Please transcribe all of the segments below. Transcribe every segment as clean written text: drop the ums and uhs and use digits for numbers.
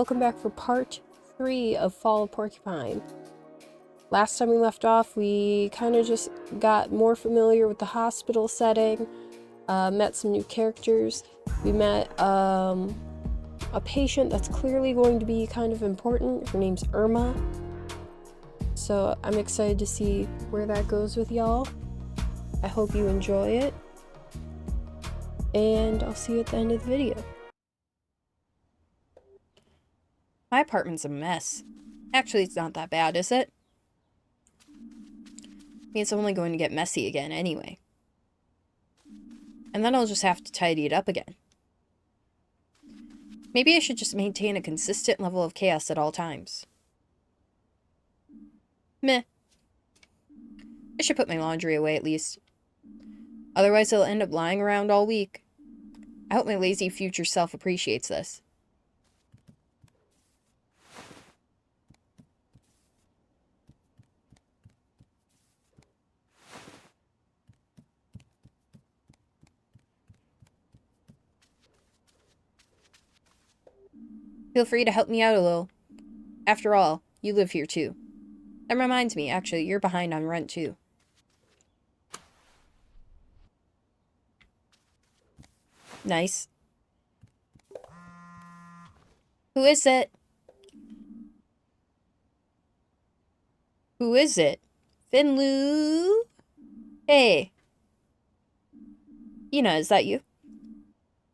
Welcome back for part 3 of Fall of Porcupine. Last time we left off, we kind of just got more familiar with the hospital setting, met some new characters. We met a patient that's clearly going to be kind of important. Her name's Irma. So I'm excited to see where that goes with y'all. I hope you enjoy it. And I'll see you at the end of the video. My apartment's a mess. Actually, it's not that bad, is it? I mean, it's only going to get messy again anyway. And then I'll just have to tidy it up again. Maybe I should just maintain a consistent level of chaos at all times. Meh. I should put my laundry away at least. Otherwise, it'll end up lying around all week. I hope my lazy future self appreciates this. Feel free to help me out a little. After all, you live here too. That reminds me, actually, you're behind on rent too. Nice. Who is it? Who is it? Finley? Hey. Pina, is that you?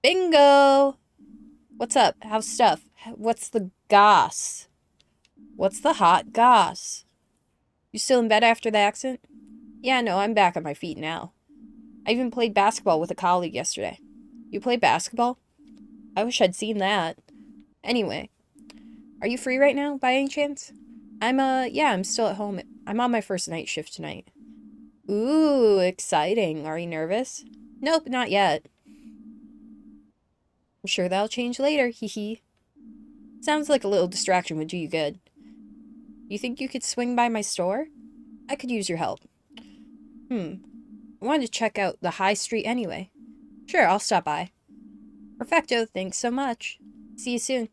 Bingo! What's up? How's stuff? What's the goss? What's the hot goss? You still in bed after the accident? Yeah, no, I'm back on my feet now. I even played basketball with a colleague yesterday. You play basketball? I wish I'd seen that. Anyway, are you free right now, by any chance? Yeah, I'm still at home. I'm on my first night shift tonight. Ooh, exciting. Are you nervous? Nope, not yet. I'm sure that'll change later, hee. Sounds like a little distraction would do you good. You think you could swing by my store? I could use your help. I wanted to check out the high street anyway. Sure, I'll stop by. Perfecto, thanks so much. See you soon.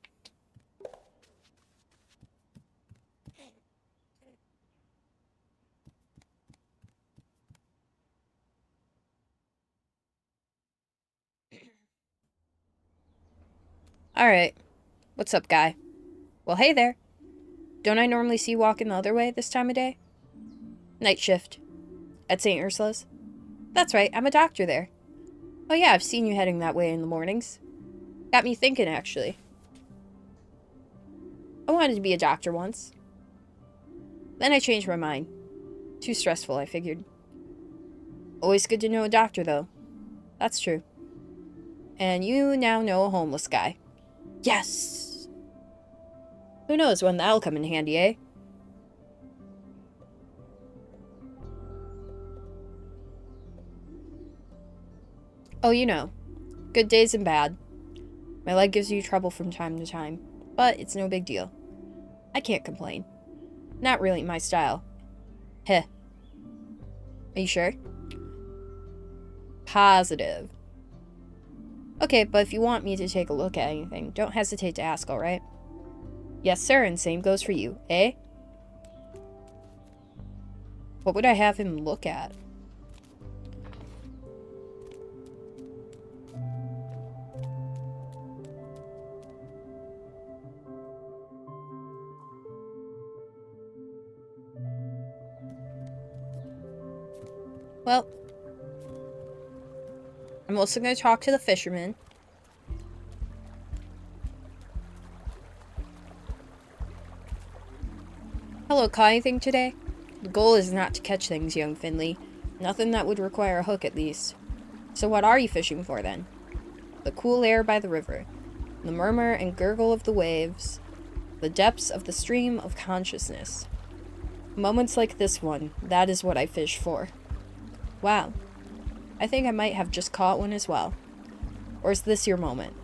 Alright. What's up, guy? Well, hey there. Don't I normally see you walking the other way this time of day? Night shift. At St. Ursula's? That's right, I'm a doctor there. Oh yeah, I've seen you heading that way in the mornings. Got me thinking, actually. I wanted to be a doctor once. Then I changed my mind. Too stressful, I figured. Always good to know a doctor, though. That's true. And you now know a homeless guy. Yes! Who knows when that'll come in handy, eh? Oh, you know. Good days and bad. My leg gives you trouble from time to time, but it's no big deal. I can't complain. Not really my style. Heh. Are you sure? Positive. Okay, but if you want me to take a look at anything, don't hesitate to ask, alright? Yes, sir, and same goes for you, eh? What would I have him look at? Well, I'm also going to talk to the fisherman. Hello, caught anything today? The goal is not to catch things, young Finley. Nothing that would require a hook, at least. So what are you fishing for, then? The cool air by the river. The murmur and gurgle of the waves. The depths of the stream of consciousness. Moments like this one, that is what I fish for. Wow. I think I might have just caught one as well. Or is this your moment?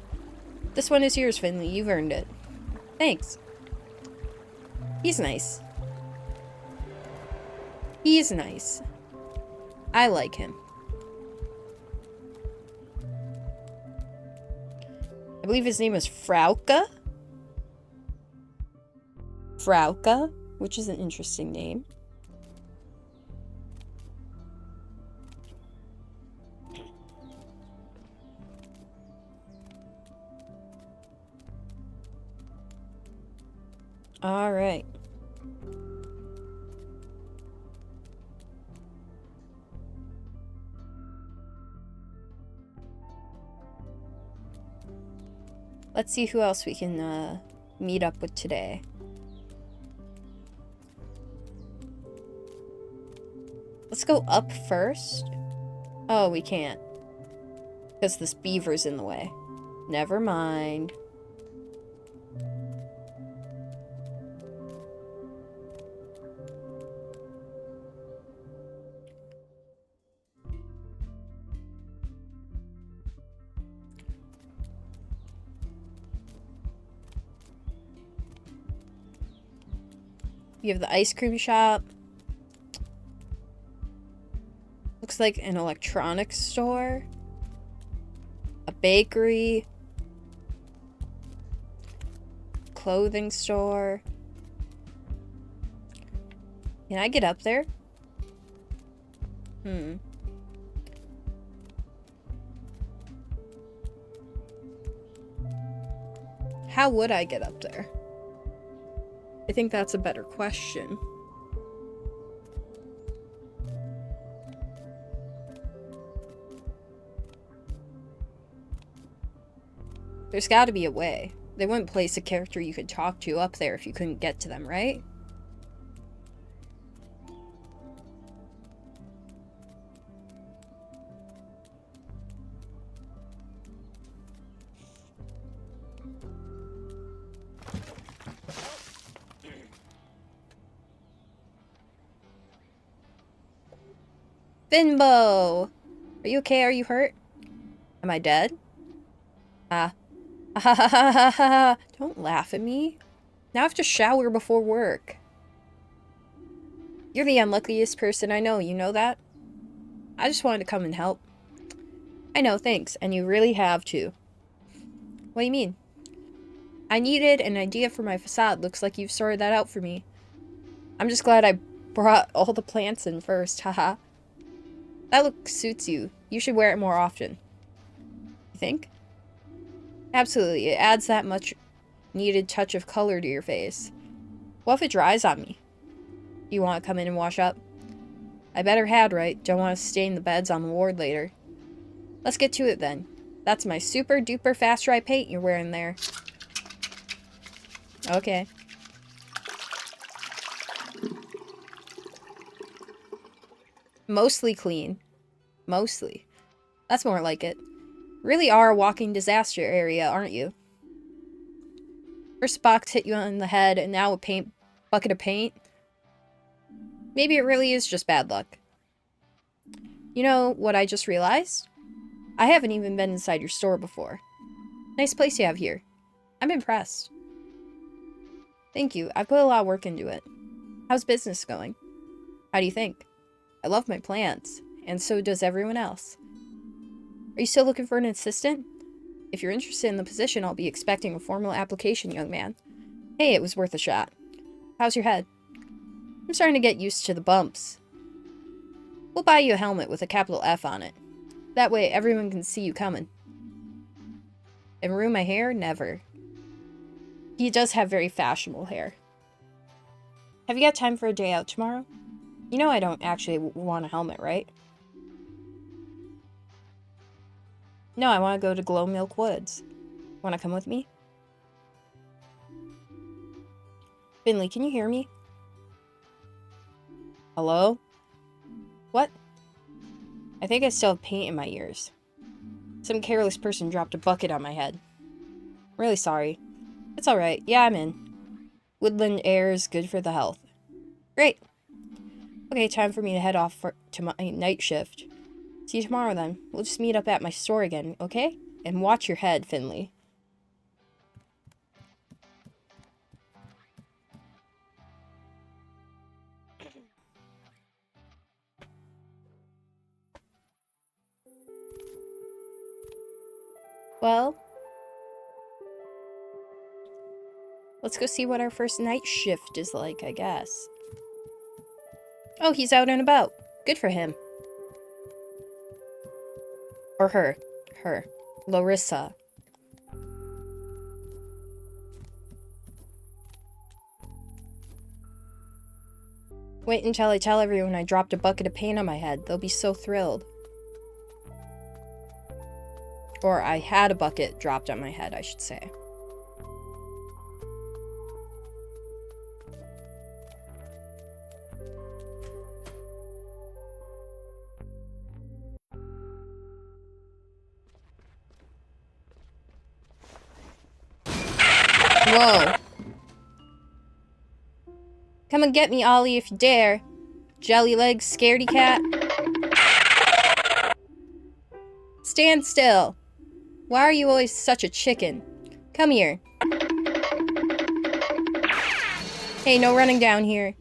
This one is yours, Finley. You've earned it. Thanks. He's nice. He's nice. I like him. I believe his name is Frauke. Frauke, which is an interesting name. All right. Let's see who else we can meet up with today. Let's go up first. Oh, we can't. Because this beaver's in the way. Never mind. You have the ice cream shop. Looks like an electronics store. A bakery. Clothing store. Can I get up there? How would I get up there? I think that's a better question. There's gotta be a way. They wouldn't place a character you could talk to up there if you couldn't get to them, right? Finbo! Are you okay? Are you hurt? Am I dead? Ah. Ha ha ha ha ha! Don't laugh at me. Now I have to shower before work. You're the unluckiest person I know, you know that? I just wanted to come and help. I know, thanks, and you really have too. What do you mean? I needed an idea for my facade. Looks like you've sorted that out for me. I'm just glad I brought all the plants in first, haha. That look suits you. You should wear it more often. You think? Absolutely, it adds that much needed touch of color to your face. What if it dries on me? You want to come in and wash up? I better had right. Don't want to stain the beds on the ward later. Let's get to it then. That's my super duper fast dry paint you're wearing there. Okay. Mostly clean. Mostly. That's more like it. Really are a walking disaster area, aren't you? First box hit you on the head, and now a bucket of paint. Maybe it really is just bad luck. You know what I just realized? I haven't even been inside your store before. Nice place you have here. I'm impressed. Thank you. I put a lot of work into it. How's business going? How do you think? I love my plants, and so does everyone else. Are you still looking for an assistant? If you're interested in the position, I'll be expecting a formal application, young man. Hey, it was worth a shot. How's your head? I'm starting to get used to the bumps. We'll buy you a helmet with a capital F on it. That way everyone can see you coming. And ruin my hair? Never. He does have very fashionable hair. Have you got time for a day out tomorrow? You know I don't actually want a helmet, right? No, I want to go to Glow Milk Woods. Want to come with me? Finley, can you hear me? Hello? What? I think I still have paint in my ears. Some careless person dropped a bucket on my head. I'm really sorry. It's alright. Yeah, I'm in. Woodland air is good for the health. Great. Okay, time for me to head off to my night shift. See you tomorrow then. We'll just meet up at my store again, okay? And watch your head, Finley. Well, Let's go see what our first night shift is like, I guess. Oh, he's out and about. Good for him. Or her. Her. Larissa. Wait until I tell everyone I dropped a bucket of paint on my head. They'll be so thrilled. Or I had a bucket dropped on my head, I should say. Whoa. Come and get me, Ollie, if you dare. Jelly legs, scaredy cat. Stand still. Why are you always such a chicken? Come here. Hey, no running down here.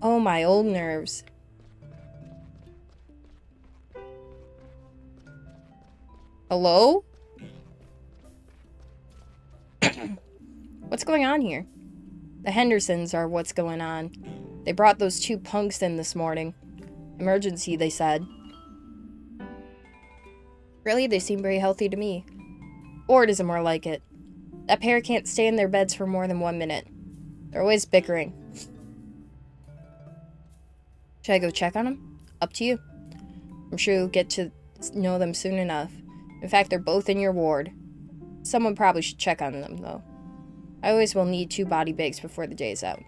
Oh, my old nerves. Hello? What's going on here? The Hendersons are what's going on. They brought those two punks in this morning. Emergency, they said. Really? They seem very healthy to me. Ordism more like it. That pair can't stay in their beds for more than 1 minute. They're always bickering. Should I go check on them? Up to you. I'm sure you'll get to know them soon enough. In fact, they're both in your ward. Someone probably should check on them, though. I always will need 2 body bags before the day's out.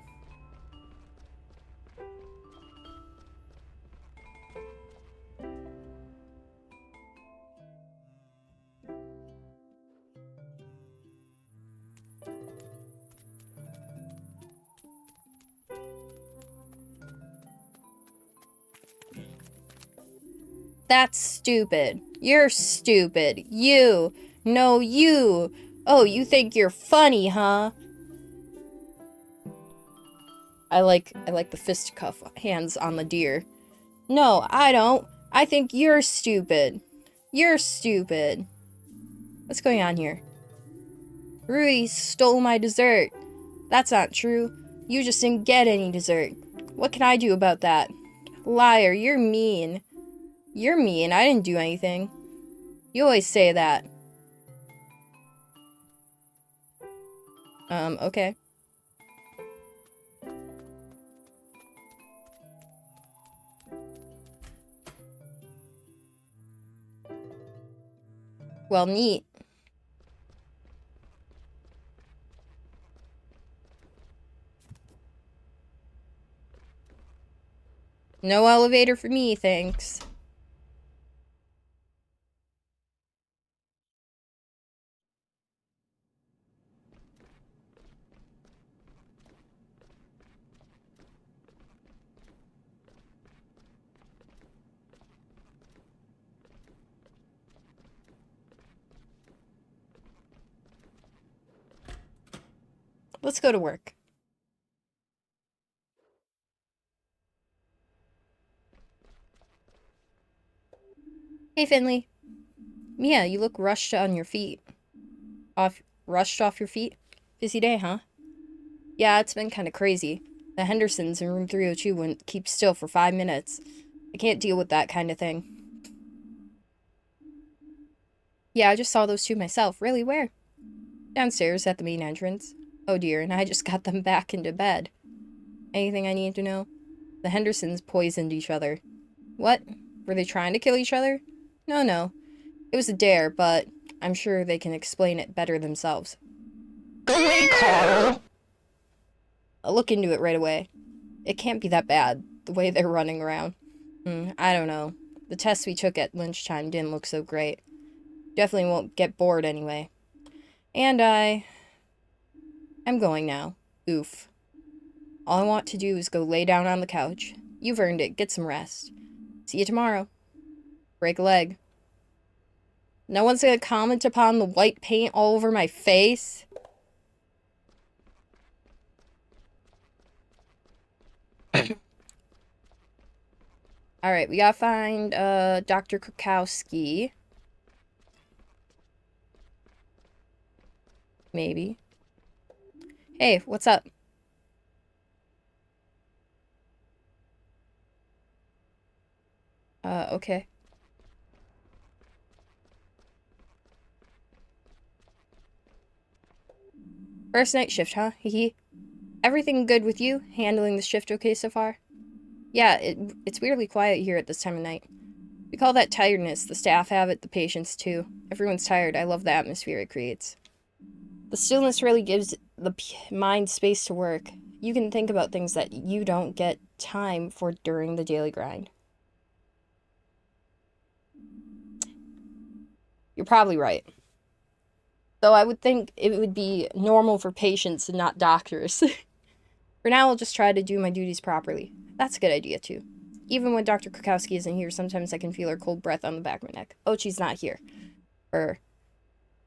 That's stupid. You're stupid. You. No, you. Oh, you think you're funny, huh? I like the fistcuff hands on the deer. No, I don't. I think you're stupid. You're stupid. What's going on here? Rui stole my dessert. That's not true. You just didn't get any dessert. What can I do about that? Liar, you're mean. You're mean. I didn't do anything. You always say that. Okay. Well, neat. No elevator for me, thanks. Let's go to work. Hey, Finley. Mia, you look rushed on your feet. Rushed off your feet? Busy day, huh? Yeah, it's been kind of crazy. The Hendersons in room 302 wouldn't keep still for 5 minutes. I can't deal with that kind of thing. Yeah, I just saw those two myself. Really, where? Downstairs at the main entrance. Oh dear, and I just got them back into bed. Anything I need to know? The Hendersons poisoned each other. What? Were they trying to kill each other? No. It was a dare, but I'm sure they can explain it better themselves. I'll look into it right away. It can't be that bad, the way they're running around. I don't know. The tests we took at lunchtime didn't look so great. Definitely won't get bored anyway. And I'm going now. Oof. All I want to do is go lay down on the couch. You've earned it. Get some rest. See you tomorrow. Break a leg. No one's gonna comment upon the white paint all over my face? Alright, we gotta find, Dr. Kukowski. Maybe. Hey, what's up? Okay. First night shift, huh? Hee. Everything good with you? Handling the shift okay so far? Yeah, it's weirdly quiet here at this time of night. We call that tiredness. The staff have it, the patients too. Everyone's tired. I love the atmosphere it creates. The stillness really gives the mind space to work. You can think about things that you don't get time for during the daily grind. You're probably right. Though I would think it would be normal for patients and not doctors. For now, I'll just try to do my duties properly. That's a good idea, too. Even when Dr. Krakowski isn't here, sometimes I can feel her cold breath on the back of my neck. Oh, she's not here.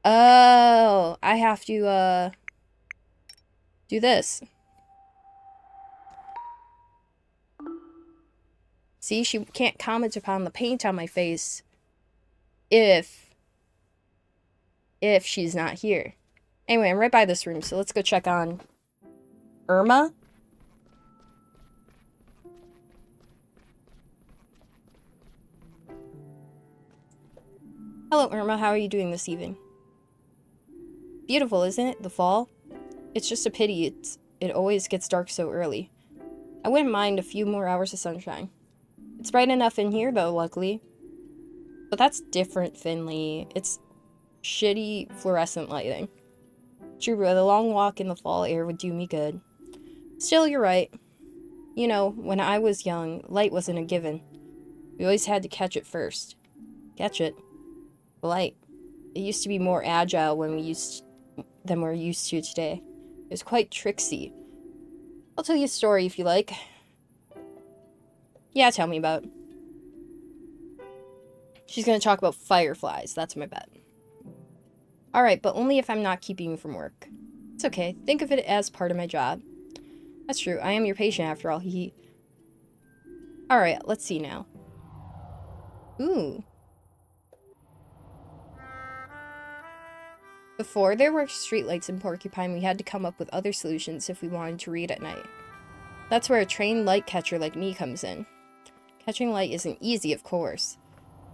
Oh, I have to, do this. See, she can't comment upon the paint on my face if she's not here. Anyway, I'm right by this room, so let's go check on Irma. Hello, Irma. How are you doing this evening? Beautiful, isn't it? The fall? It's just a pity it always gets dark so early. I wouldn't mind a few more hours of sunshine. It's bright enough in here, though, luckily. But that's different, Finley. It's shitty fluorescent lighting. True, but a long walk in the fall air would do me good. Still, you're right. You know, when I was young, light wasn't a given. We always had to catch it first. Catch it? The light. It used to be more agile than we're used to today. It was quite tricksy. I'll tell you a story if you like. Yeah, tell me about it. She's gonna talk about fireflies, that's my bet. Alright, but only if I'm not keeping you from work. It's okay, think of it as part of my job. That's true, I am your patient after all, hee. Alright, let's see now. Ooh. Before there were streetlights in Porcupine, we had to come up with other solutions if we wanted to read at night. That's where a trained light catcher like me comes in. Catching light isn't easy, of course.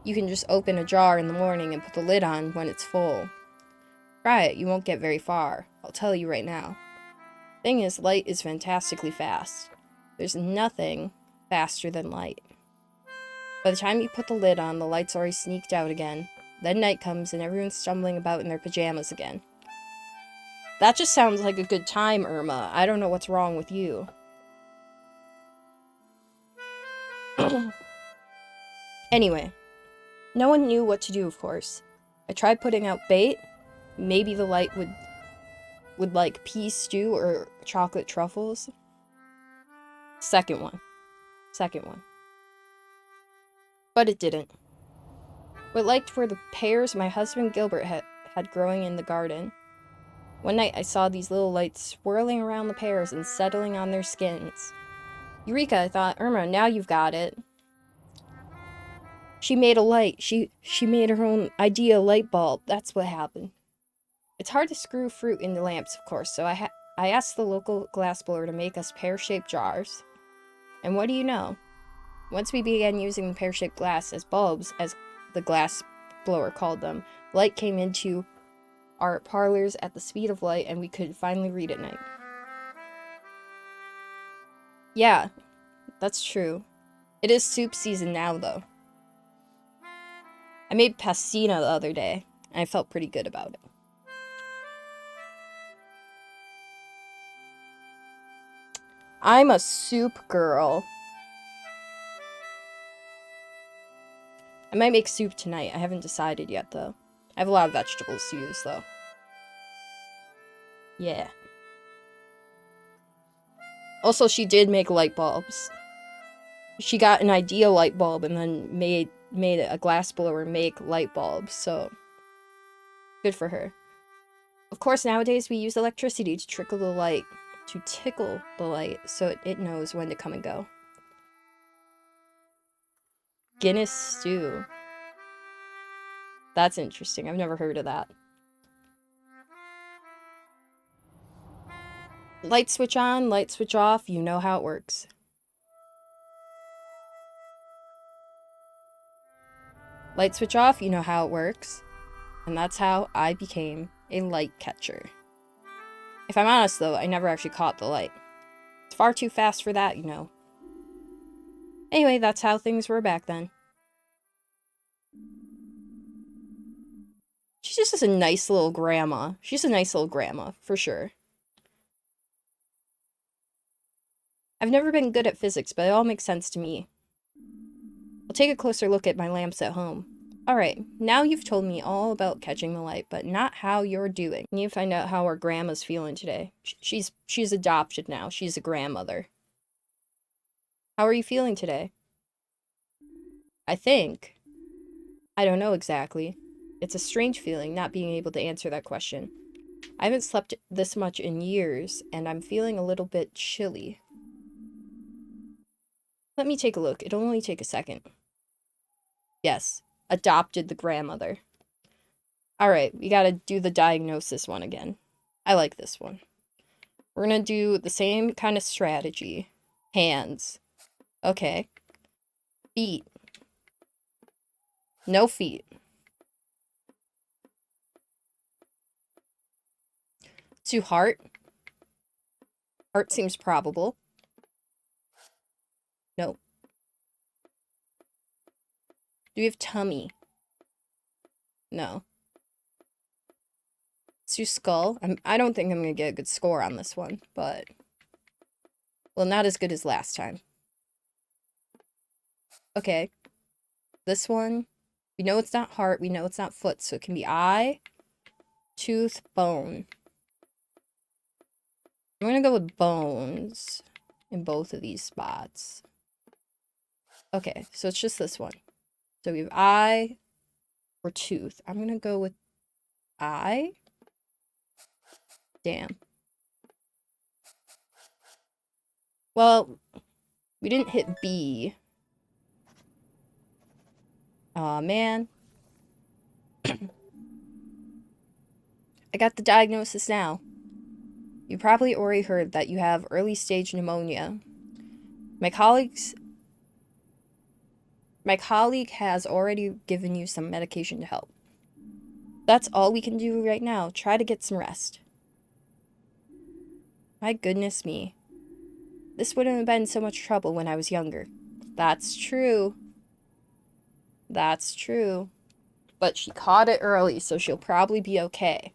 You can just open a jar in the morning and put the lid on when it's full. Try it, you won't get very far. I'll tell you right now. Thing is, light is fantastically fast. There's nothing faster than light. By the time you put the lid on, the light's already sneaked out again. Then night comes and everyone's stumbling about in their pajamas again. That just sounds like a good time, Irma. I don't know what's wrong with you. Anyway, no one knew what to do, of course. I tried putting out bait. Maybe the light would like pea stew or chocolate truffles. Second one. But it didn't. What liked were the pears my husband Gilbert had growing in the garden. One night I saw these little lights swirling around the pears and settling on their skins. Eureka, I thought. Irma, now you've got it. She made a light. She made her own idea light bulb. That's what happened. It's hard to screw fruit into lamps, of course, so I asked the local glassblower to make us pear-shaped jars. And what do you know? Once we began using the pear-shaped glass as bulbs, as the glass blower called them, light came into our parlors at the speed of light, and we could finally read at night. Yeah, that's true. It is soup season now, though. I made pastina the other day, and I felt pretty good about it. I'm a soup girl. I might make soup tonight. I haven't decided yet, though. I have a lot of vegetables to use, though. Yeah. Also, she did make light bulbs. She got an idea light bulb and then made a glass blower make light bulbs, so good for her. Of course, nowadays we use electricity to tickle the light so it knows when to come and go. Guinness stew. That's interesting. I've never heard of that. Light switch on, light switch off, you know how it works. Light switch off, you know how it works. And that's how I became a light catcher. If I'm honest though, I never actually caught the light. It's far too fast for that, you know. Anyway, that's how things were back then. She's just a nice little grandma. She's a nice little grandma, for sure. I've never been good at physics, but it all makes sense to me. I'll take a closer look at my lamps at home. Alright, now you've told me all about catching the light, but not how you're doing. I need to find out how our grandma's feeling today. She's adopted now. She's a grandmother. How are you feeling today? I think. I don't know exactly. It's a strange feeling not being able to answer that question. I haven't slept this much in years, and I'm feeling a little bit chilly. Let me take a look. It'll only take a second. Yes, adopted the grandmother. Alright, we gotta do the diagnosis one again. I like this one. We're gonna do the same kind of strategy. Hands. Okay. Feet. No feet. To heart. Heart seems probable. No. Do we have tummy? No. To skull. I don't think I'm gonna get a good score on this one, but... Well, not as good as last time. Okay. This one. We know it's not heart. We know it's not foot, so it can be eye, tooth, bone. I'm gonna go with bones in both of these spots. Okay, so it's just this one. So we have eye or tooth. I'm gonna go with eye. Damn. Well, we didn't hit B. Aw, man. I got the diagnosis now. You probably already heard that you have early stage pneumonia. My colleague has already given you some medication to help. That's all we can do right now. Try to get some rest. My goodness me. This wouldn't have been so much trouble when I was younger. That's true. That's true. But she caught it early, so she'll probably be okay.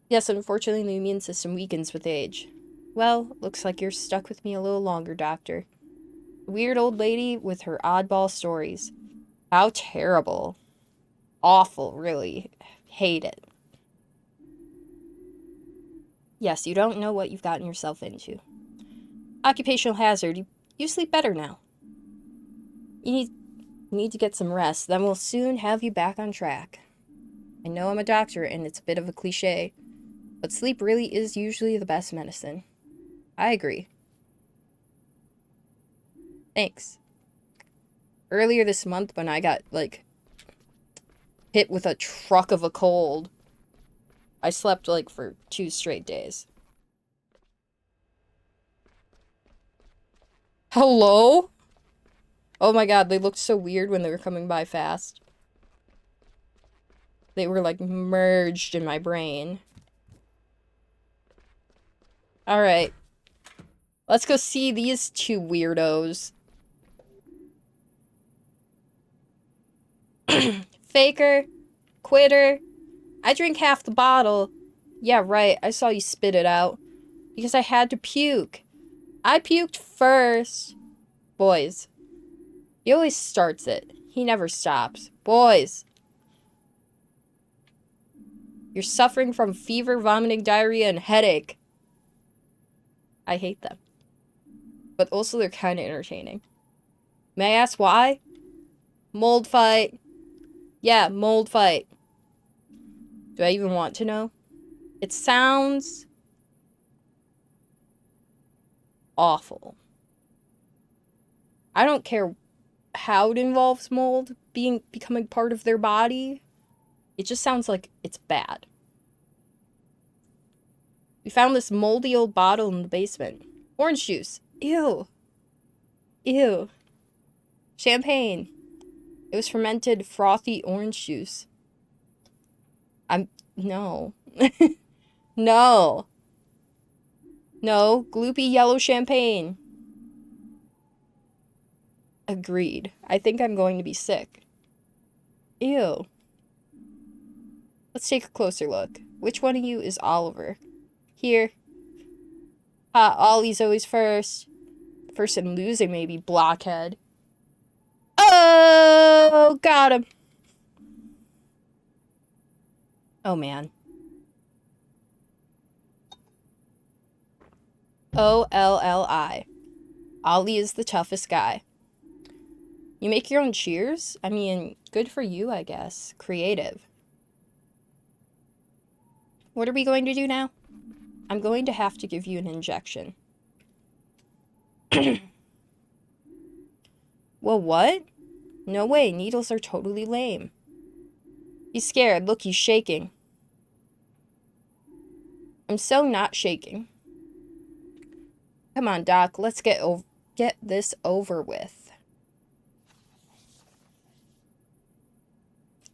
Yes, unfortunately, the immune system weakens with age. Well, looks like you're stuck with me a little longer, Doctor. Weird old lady with her oddball stories. How terrible. Awful, really. Hate it. Yes, you don't know what you've gotten yourself into. Occupational hazard. You sleep better now. You need to get some rest, then we'll soon have you back on track. I know I'm a doctor, and it's a bit of a cliche, but sleep really is usually the best medicine. I agree. Thanks. Earlier this month, when I got, like, hit with a truck of a cold, I slept, like, for 2 straight days. Hello? Oh my god, they looked so weird when they were coming by fast. They were, like, merged in my brain. Alright. Let's go see these 2 weirdos. Faker. Quitter. I drank half the bottle. Yeah, right. I saw you spit it out. Because I had to puke. I puked first. Boys. He always starts it. He never stops. Boys. You're suffering from fever, vomiting, diarrhea, and headache. I hate them. But also they're kind of entertaining. May I ask why? Mold fight. Yeah, mold fight. Do I even want to know? It sounds awful. I don't care how it involves mold becoming part of their body. It just sounds like it's bad. We found this moldy old bottle in the basement. Orange juice. Ew. Ew. Champagne. It was fermented, frothy orange juice. No. No. No. Gloopy yellow champagne. Agreed. I think I'm going to be sick. Ew. Let's take a closer look. Which one of you is Oliver? Here. Ollie's always first. First in losing, maybe, blockhead. Oh, got him. Oh, man. OLLI. Ollie is the toughest guy. You make your own cheers? I mean, good for you, I guess. Creative. What are we going to do now? I'm going to have to give you an injection. Well, what? No way, needles are totally lame. He's scared. Look, he's shaking. I'm so not shaking. Come on, Doc, let's get this over with.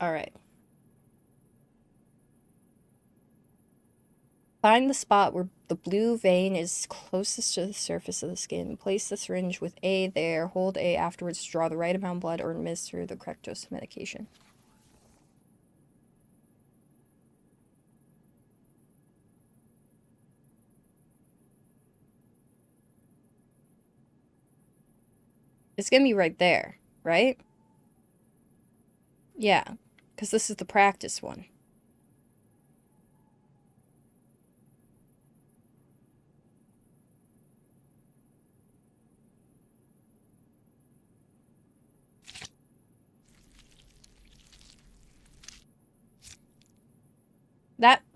Alright. Find the spot where the blue vein is closest to the surface of the skin. Place the syringe with A there. Hold A afterwards to draw the right amount of blood or administer the correct dose of medication. It's gonna be right there, right? Yeah, because this is the practice one.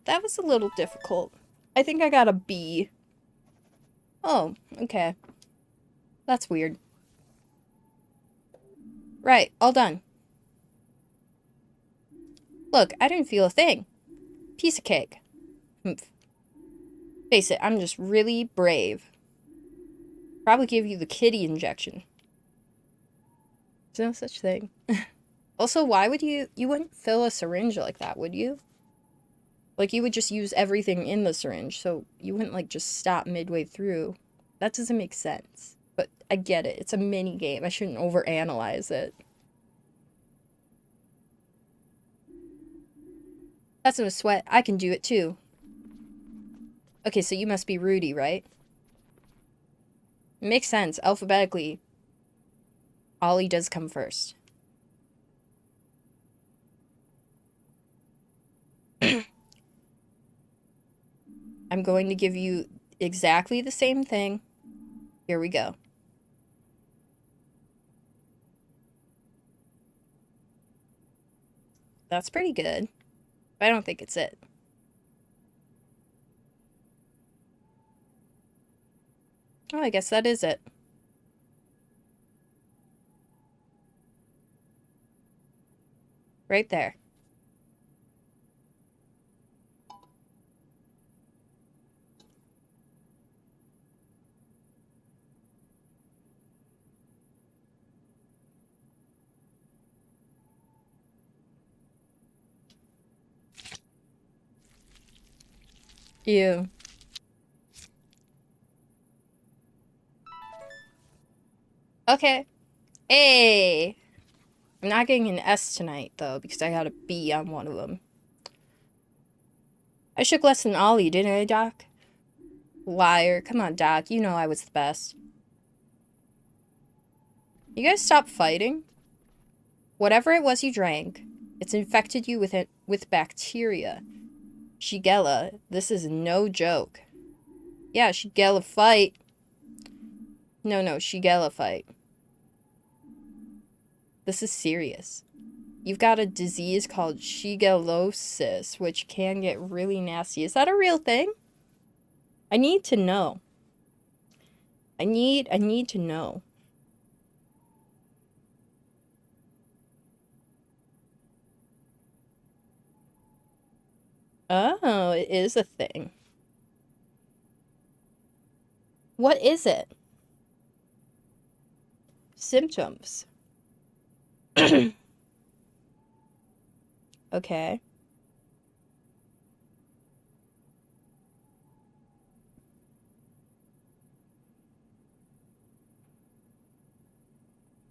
That was a little difficult. I think I got a B. Oh, okay. That's weird. Right, all done. Look, I didn't feel a thing. Piece of cake. Humph. Face it, I'm just really brave. Probably give you the kitty injection. There's no such thing. Also, why would you wouldn't fill a syringe like that, would you? Like, you would just use everything in the syringe, so you wouldn't, like, just stop midway through. That doesn't make sense. But I get it. It's a mini game. I shouldn't overanalyze it. That's no sweat. I can do it, too. Okay, so you must be Rudy, right? Makes sense. Alphabetically, Ollie does come first. I'm going to give you exactly the same thing. Here we go. That's pretty good. But I don't think it's it. Oh, I guess that is it. Right there. Ew. Okay. Hey! I'm not getting an S tonight, though, because I got a B on one of them. I shook less than Ollie, didn't I, Doc? Liar. Come on, Doc. You know I was the best. You guys stop fighting? Whatever it was you drank, it's infected you with bacteria. Shigella. This is no joke. Yeah, Shigella fight. No, Shigella fight. This is serious. You've got a disease called shigellosis, which can get really nasty. Is that a real thing? I need to know. I need to know. Oh, it is a thing. What is it? Symptoms. Okay.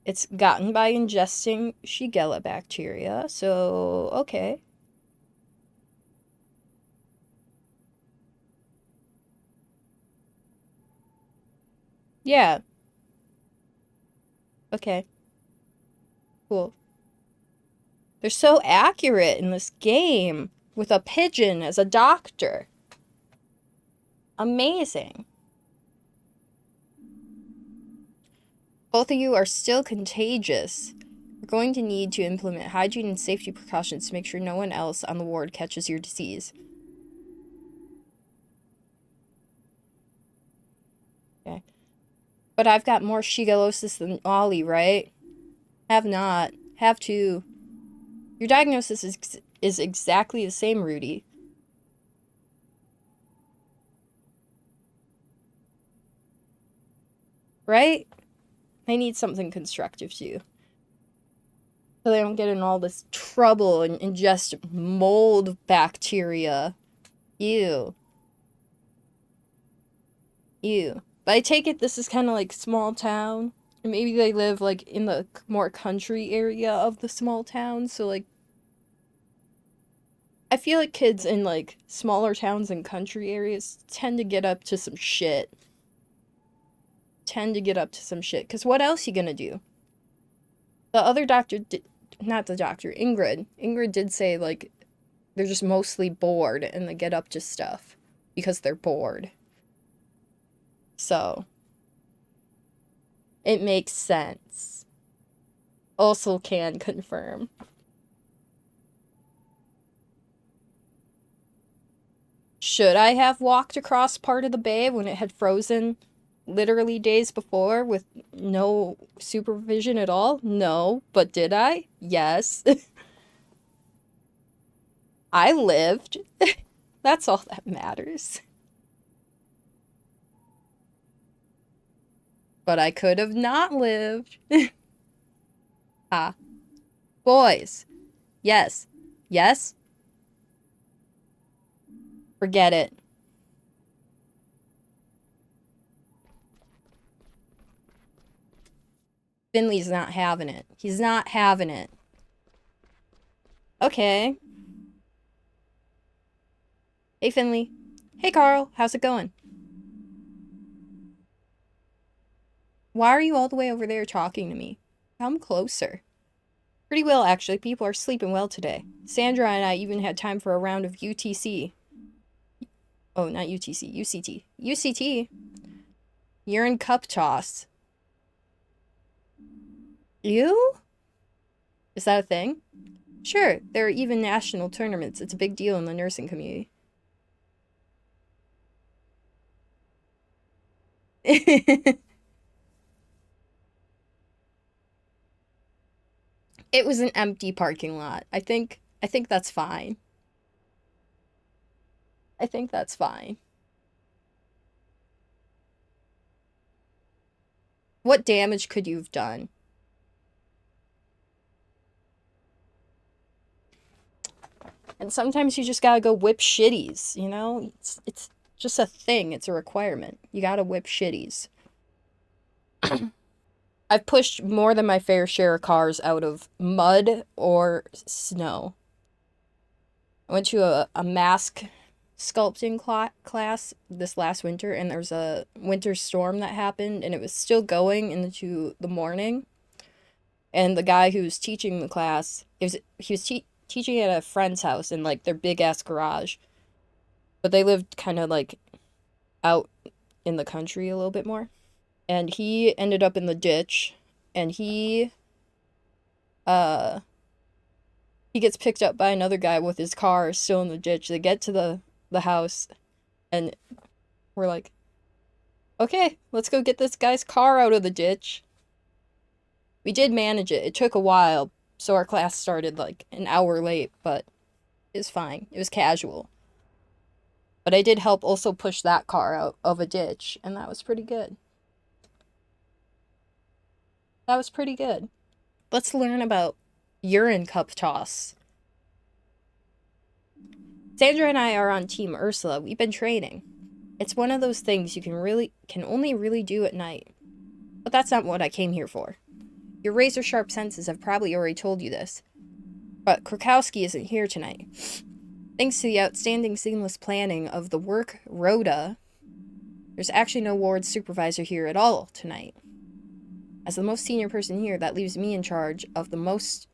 It's gotten by ingesting Shigella bacteria, so okay. Yeah, okay, cool. They're so accurate in this game with a pigeon as a doctor. Amazing. Both of you are still contagious. We're going to need to implement hygiene and safety precautions to make sure no one else on the ward catches your disease. Okay. But I've got more shigellosis than Ollie, right? Have not. Have to. Your diagnosis is exactly the same, Rudy. Right? They need something constructive to you. So they don't get in all this trouble and ingest mold bacteria. Ew. Ew. But I take it this is kind of like small town. And maybe they live like in the more country area of the small town. So like, I feel like kids in like smaller towns and country areas tend to get up to some shit. Because what else you gonna do? The other doctor did, not the doctor, Ingrid. Ingrid did say like they're just mostly bored and they get up to stuff because they're bored. So it makes sense. Also can confirm. Should I have walked across part of the bay when it had frozen literally days before with no supervision at all? No, but did I? Yes. I lived. That's all that matters. But I could have not lived. Ah. Boys. Yes. Yes? Forget it. Finley's not having it. He's not having it. Okay. Hey, Finley. Hey, Carl. How's it going? Why are you all the way over there talking to me? Come closer. Pretty well, actually. People are sleeping well today. Sandra and I even had time for a round of UTC. Oh, not UTC. UCT. UCT? Urine cup toss. You? Is that a thing? Sure. There are even national tournaments. It's a big deal in the nursing community. It was an empty parking lot. I think that's fine. I think that's fine. What damage could you have done? And sometimes you just gotta go whip shitties, you know? It's just a thing. It's a requirement. You gotta whip shitties. I've pushed more than my fair share of cars out of mud or snow. I went to a mask sculpting class this last winter, and there was a winter storm that happened, and it was still going into the morning. And the guy who was teaching the class, he was teaching at a friend's house in like their big ass garage, but they lived kind of like out in the country a little bit more. And he ended up in the ditch, and he gets picked up by another guy with his car still in the ditch. They get to the house, and we're like, okay, let's go get this guy's car out of the ditch. We did manage it. It took a while, so our class started like an hour late, but it was fine. It was casual. But I did help also push that car out of a ditch, and that was pretty good. That was pretty good. Let's learn about urine cup toss. Sandra and I are on Team Ursula. We've been training. It's one of those things you can only really do at night. But that's not what I came here for. Your razor-sharp senses have probably already told you this. But Krakowski isn't here tonight. Thanks to the outstanding seamless planning of the work rota, there's actually no ward supervisor here at all tonight. As the most senior person here, that leaves me in charge of most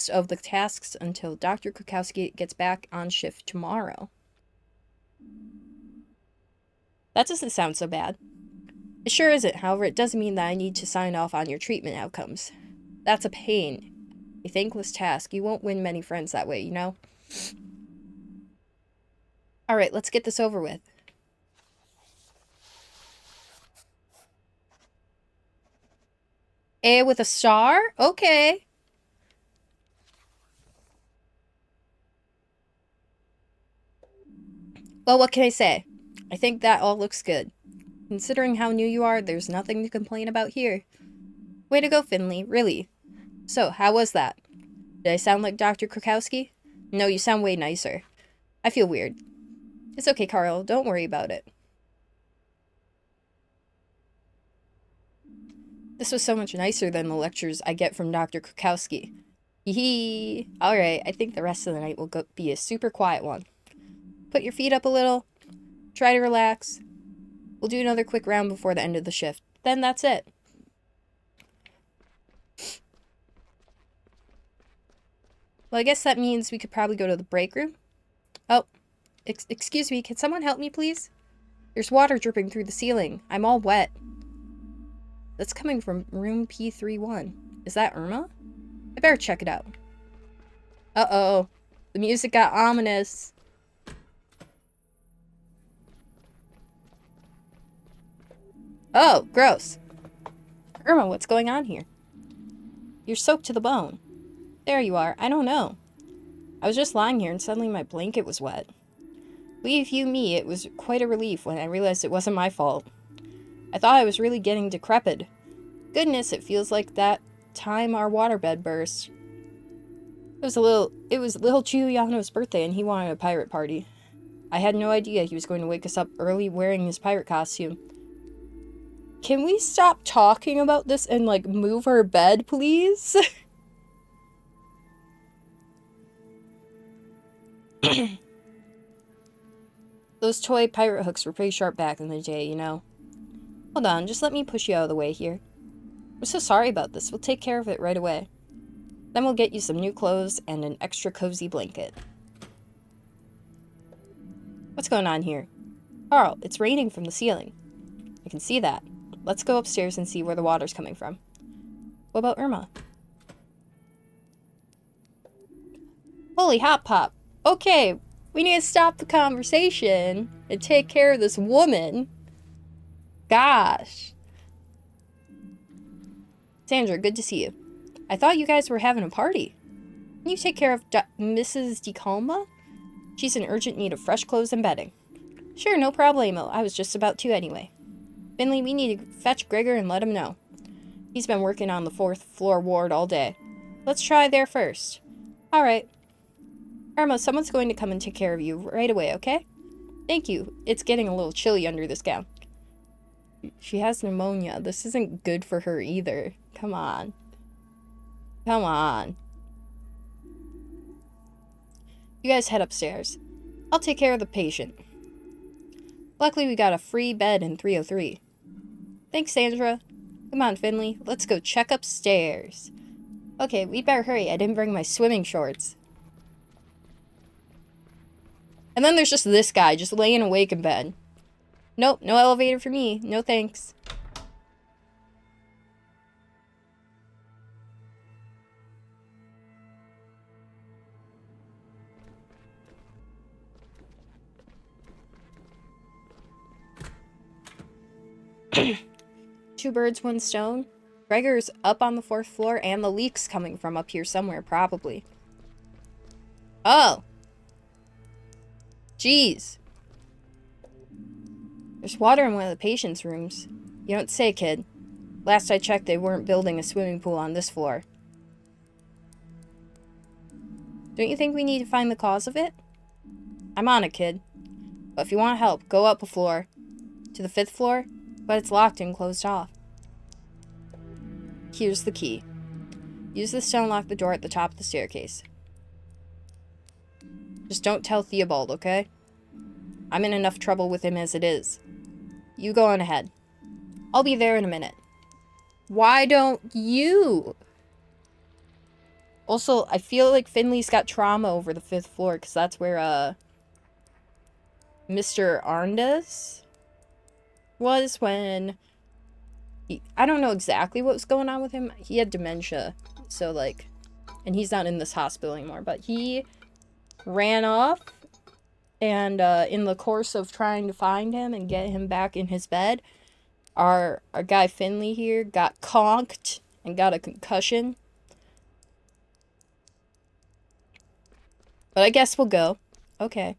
of the tasks until Dr. Krakowski gets back on shift tomorrow. That doesn't sound so bad. It sure isn't, however, it doesn't mean that I need to sign off on your treatment outcomes. That's a pain. A thankless task. You won't win many friends that way, you know? Alright, let's get this over with. A with a star? Okay. Well, what can I say? I think that all looks good. Considering how new you are, there's nothing to complain about here. Way to go, Finley, really. So, how was that? Did I sound like Dr. Krakowski? No, you sound way nicer. I feel weird. It's okay, Carl, don't worry about it. This was so much nicer than the lectures I get from Dr. Krakowski. Hee. Alright, I think the rest of the night will be a super quiet one. Put your feet up a little. Try to relax. We'll do another quick round before the end of the shift. Then that's it. Well, I guess that means we could probably go to the break room. Oh, excuse me, can someone help me, please? There's water dripping through the ceiling. I'm all wet. That's coming from room P31. Is that Irma? I better check it out. Uh-oh. The music got ominous. Oh, gross. Irma, what's going on here? You're soaked to the bone. There you are. I don't know. I was just lying here and suddenly my blanket was wet. Believe you me, it was quite a relief when I realized it wasn't my fault. I thought I was really getting decrepit. Goodness, it feels like that time our waterbed burst. It was little Giuliano's birthday and he wanted a pirate party. I had no idea he was going to wake us up early wearing his pirate costume. Can we stop talking about this and, like, move our bed, please? Those toy pirate hooks were pretty sharp back in the day, you know. Hold on, just let me push you out of the way here. I'm so sorry about this. We'll take care of it right away. Then we'll get you some new clothes and an extra cozy blanket. What's going on here? Carl, it's raining from the ceiling. I can see that. Let's go upstairs and see where the water's coming from. What about Irma? Holy hot pop. Okay, we need to stop the conversation and take care of this woman. Gosh. Sandra, good to see you. I thought you guys were having a party. Can you take care of Mrs. DeCalma? She's in urgent need of fresh clothes and bedding. Sure, no problemo. I was just about to anyway. Finley, we need to fetch Gregor and let him know. He's been working on the 4th floor ward all day. Let's try there first. Alright. Irma, someone's going to come and take care of you right away, okay? Thank you. It's getting a little chilly under this gown. She has pneumonia. This isn't good for her either. Come on. Come on. You guys head upstairs. I'll take care of the patient. Luckily, we got a free bed in 303. Thanks, Sandra. Come on, Finley. Let's go check upstairs. Okay, we better hurry. I didn't bring my swimming shorts. And then there's just this guy, just laying awake in bed. Nope, no elevator for me. No thanks. Two birds, one stone. Gregor's up on the 4th floor, and the leak's coming from up here somewhere, probably. Oh. Jeez. There's water in one of the patient's rooms. You don't say, kid. Last I checked, they weren't building a swimming pool on this floor. Don't you think we need to find the cause of it? I'm on it, kid. But if you want help, go up a floor. To the 5th floor, but it's locked and closed off. Here's the key. Use this to unlock the door at the top of the staircase. Just don't tell Theobald, okay? I'm in enough trouble with him as it is. You go on ahead. I'll be there in a minute. Why don't you? Also, I feel like Finley's got trauma over the 5th floor, because that's where, Mr. Arndez was when... I don't know exactly what was going on with him. He had dementia, so, like... And he's not in this hospital anymore, but he ran off, and, in the course of trying to find him and get him back in his bed, our guy Finley here got conked and got a concussion. But I guess we'll go. Okay.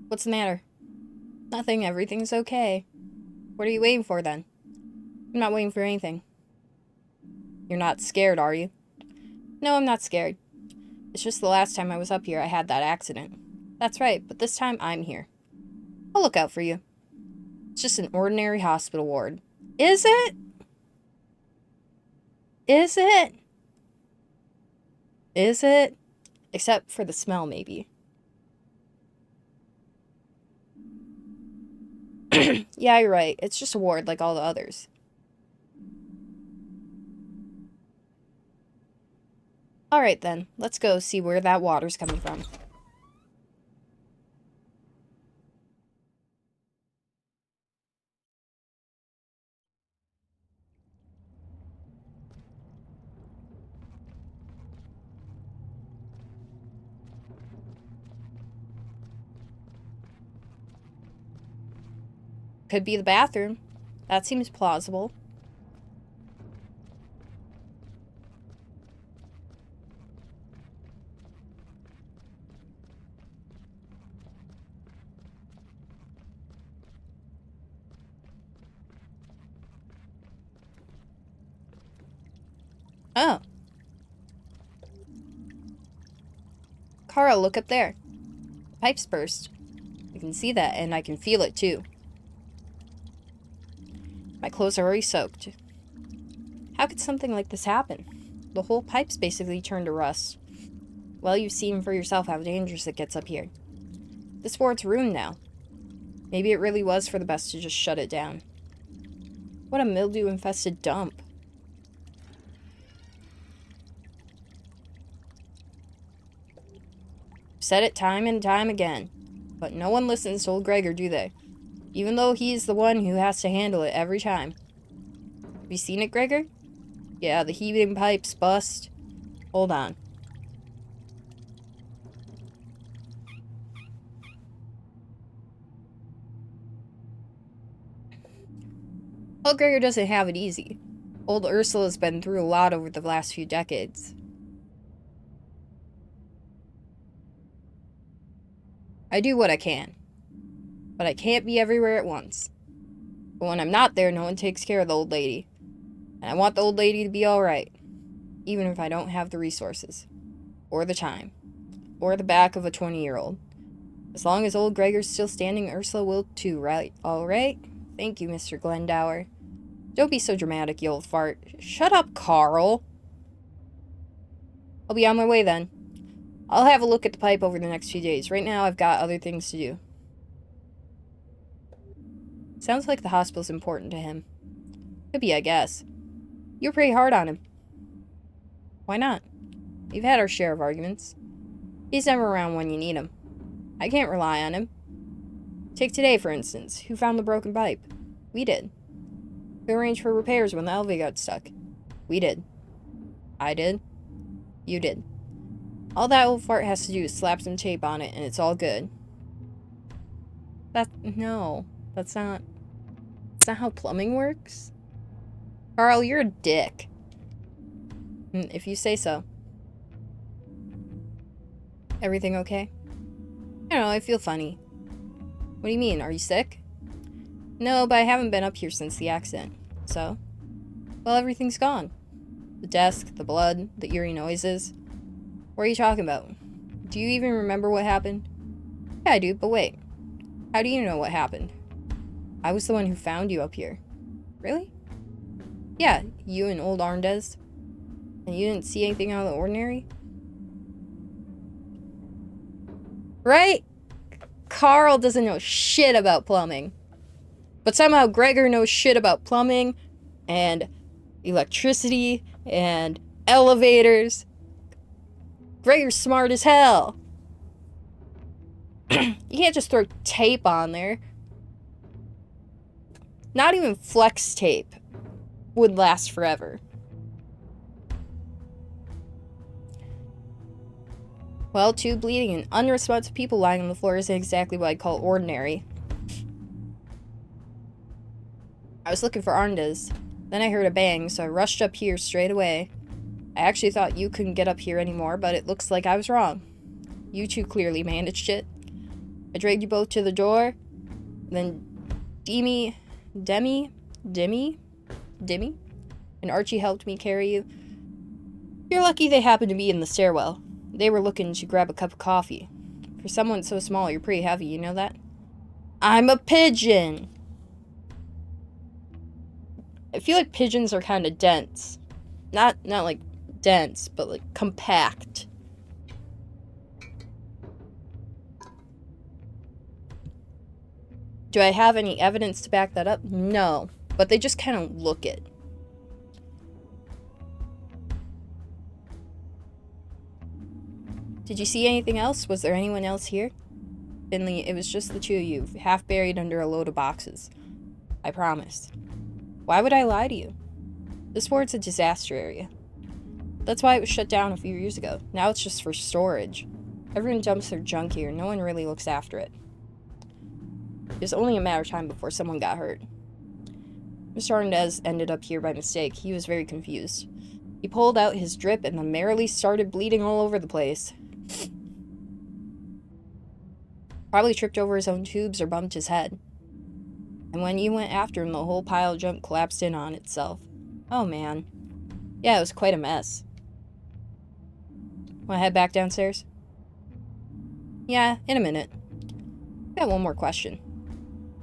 What's the matter? Nothing, everything's okay. What are you waiting for, then? I'm not waiting for anything. You're not scared, are you? No, I'm not scared. It's just the last time I was up here, I had that accident. That's right, but this time I'm here. I'll look out for you. It's just an ordinary hospital ward. Is it? Is it? Is it? Except for the smell, maybe. Yeah, you're right. It's just a ward like all the others. Alright then, let's go see where that water's coming from. Could be the bathroom. That seems plausible. Oh. Carl, look up there. The pipes burst. I can see that, and I can feel it, too. My clothes are already soaked. How could something like this happen? The whole pipe's basically turned to rust. Well, you've seen for yourself how dangerous it gets up here. This ward's ruined now. Maybe it really was for the best to just shut it down. What a mildew-infested dump. Said it time and time again. But no one listens to old Gregor, do they? Even though he's the one who has to handle it every time. Have you seen it, Gregor? Yeah, the heaving pipes bust. Hold on. Old Gregor doesn't have it easy. Old Ursula's been through a lot over the last few decades. I do what I can. But I can't be everywhere at once. But when I'm not there, no one takes care of the old lady. And I want the old lady to be alright. Even if I don't have the resources. Or the time. Or the back of a 20-year-old. As long as old Gregor's still standing, Ursula will too, right? Alright? Thank you, Mr. Glendower. Don't be so dramatic, you old fart. Shut up, Carl. I'll be on my way then. I'll have a look at the pipe over the next few days. Right now, I've got other things to do. Sounds like the hospital's important to him. Could be, I guess. You're pretty hard on him. Why not? We've had our share of arguments. He's never around when you need him. I can't rely on him. Take today, for instance. Who found the broken pipe? We did. Who arranged for repairs when the elevator got stuck? We did. I did. You did. All that old fart has to do is slap some tape on it, and it's all good. No. That's not how plumbing works. Carl, you're a dick. If you say so. Everything okay? I don't know, I feel funny. What do you mean? Are you sick? No, but I haven't been up here since the accident. So? Well, everything's gone. The desk, the blood, the eerie noises. What are you talking about? Do you even remember what happened? Yeah, I do, but wait. How do you know what happened? I was the one who found you up here. Really? Yeah, you and old Arndez. And you didn't see anything out of the ordinary? Right? Carl doesn't know shit about plumbing. But somehow Gregor knows shit about plumbing and electricity and elevators. Gregor's smart as hell. You can't just throw tape on there. Not even flex tape would last forever. Well, two bleeding and unresponsive people lying on the floor isn't exactly what I'd call ordinary. I was looking for Arndez. Then I heard a bang, so I rushed up here straight away. I actually thought you couldn't get up here anymore, but it looks like I was wrong. You two clearly managed it. I dragged you both to the door. Then Demi, and Archie helped me carry you. You're lucky they happened to be in the stairwell. They were looking to grab a cup of coffee. For someone so small, you're pretty heavy, you know that? I'm a pigeon! I feel like pigeons are kind of dense. Not like dense, but like compact. Do I have any evidence to back that up? No. But they just kind of look it. Did you see anything else? Was there anyone else here? Finley, it was just the two of you, half buried under a load of boxes. I promise. Why would I lie to you? This ward's a disaster area. That's why it was shut down a few years ago. Now it's just for storage. Everyone dumps their junk here. No one really looks after it. It was only a matter of time before someone got hurt. Mr. Arndez ended up here by mistake. He was very confused. He pulled out his drip and then merrily started bleeding all over the place. Probably tripped over his own tubes or bumped his head. And when you went after him, the whole pile of junk collapsed in on itself. Oh, man. Yeah, it was quite a mess. Want to head back downstairs? Yeah, in a minute. Got one more question.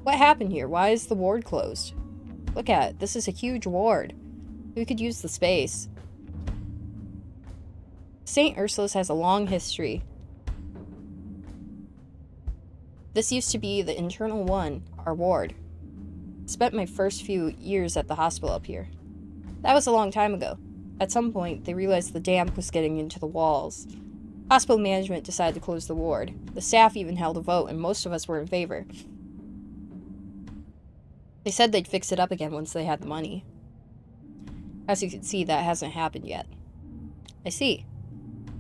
What happened here? Why is the ward closed? Look at it. This is a huge ward. We could use the space. St. Ursula's has a long history. This used to be the internal one, our ward. Spent my first few years at the hospital up here. That was a long time ago. At some point, they realized the damp was getting into the walls. Hospital management decided to close the ward. The staff even held a vote, and most of us were in favor. They said they'd fix it up again once they had the money. As you can see, that hasn't happened yet. I see.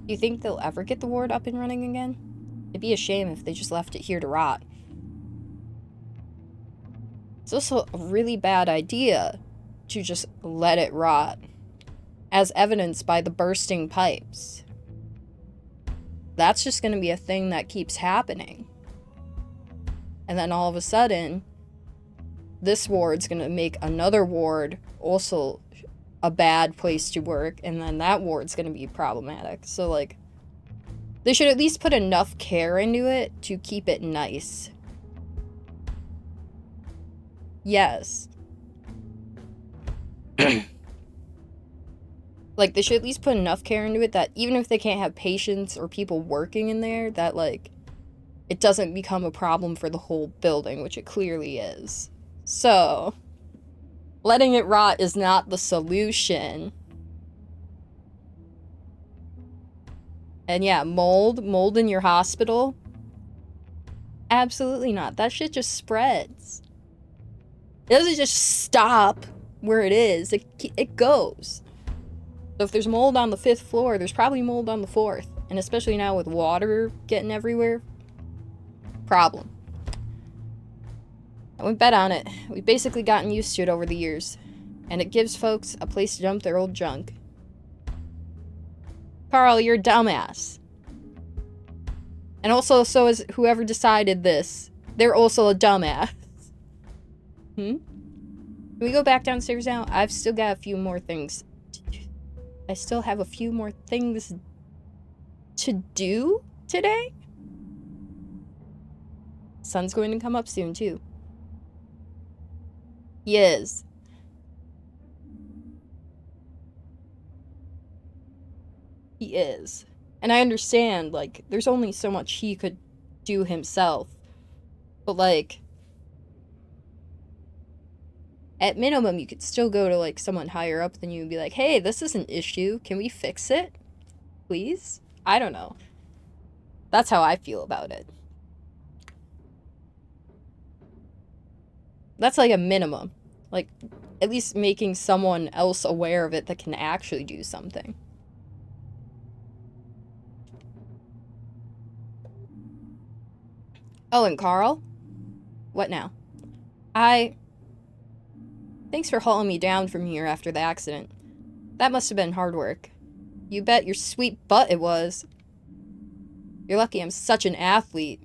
Do you think they'll ever get the ward up and running again? It'd be a shame if they just left it here to rot. It's also a really bad idea to just let it rot, as evidenced by the bursting pipes. That's just going to be a thing that keeps happening. And then all of a sudden, this ward's going to make another ward also a bad place to work, and then that ward's going to be problematic. So, like, they should at least put enough care into it to keep it nice. Yes. Like, they should at least put enough care into it that even if they can't have patients or people working in there, that, like, it doesn't become a problem for the whole building, which it clearly is. So, letting it rot is not the solution. And yeah, mold in your hospital? Absolutely not. That shit just spreads. It doesn't just stop where it is. It goes. So if there's mold on the 5th floor, there's probably mold on the 4th. And especially now with water getting everywhere. Problem. I would bet on it. We've basically gotten used to it over the years. And it gives folks a place to dump their old junk. Carl, you're a dumbass. And also, so is whoever decided this. They're also a dumbass. Can we go back downstairs now? I've still got a few more things. I still have a few more things to do today? Sun's going to come up soon, too. He is. He is. And I understand, like, there's only so much he could do himself. But, like, at minimum, you could still go to, like, someone higher up than you and be like, hey, this is an issue. Can we fix it? Please? I don't know. That's how I feel about it. That's, like, a minimum. Like, at least making someone else aware of it that can actually do something. Oh, and Carl? What now? Thanks for hauling me down from here after the accident. That must have been hard work. You bet your sweet butt it was. You're lucky I'm such an athlete.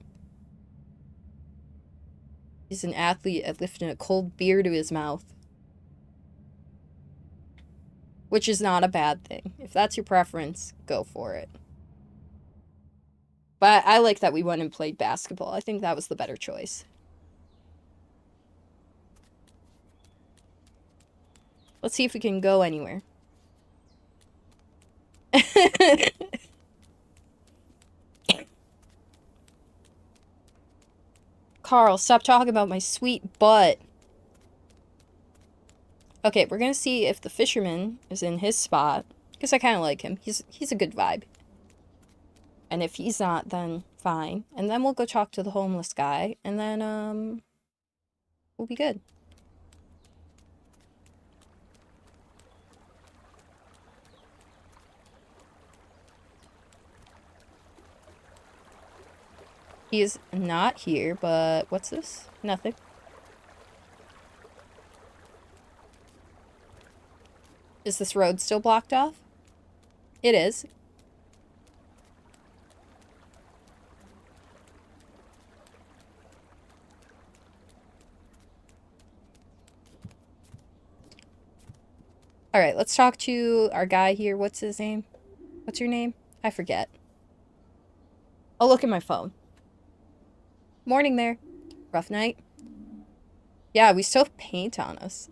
He's an athlete at lifting a cold beer to his mouth. Which is not a bad thing. If that's your preference, go for it. But I like that we went and played basketball. I think that was the better choice. Let's see if we can go anywhere. Carl, stop talking about my sweet butt. Okay, we're gonna see if the fisherman is in his spot. Because I kind of like him. He's a good vibe. And if he's not, then fine. And then we'll go talk to the homeless guy. And then, we'll be good. He is not here, but what's this? Nothing. Is this road still blocked off? It is. Alright, let's talk to our guy here. What's his name? What's your name? I forget. I'll look at my phone. Morning there. Rough night? Yeah, we still have paint on us.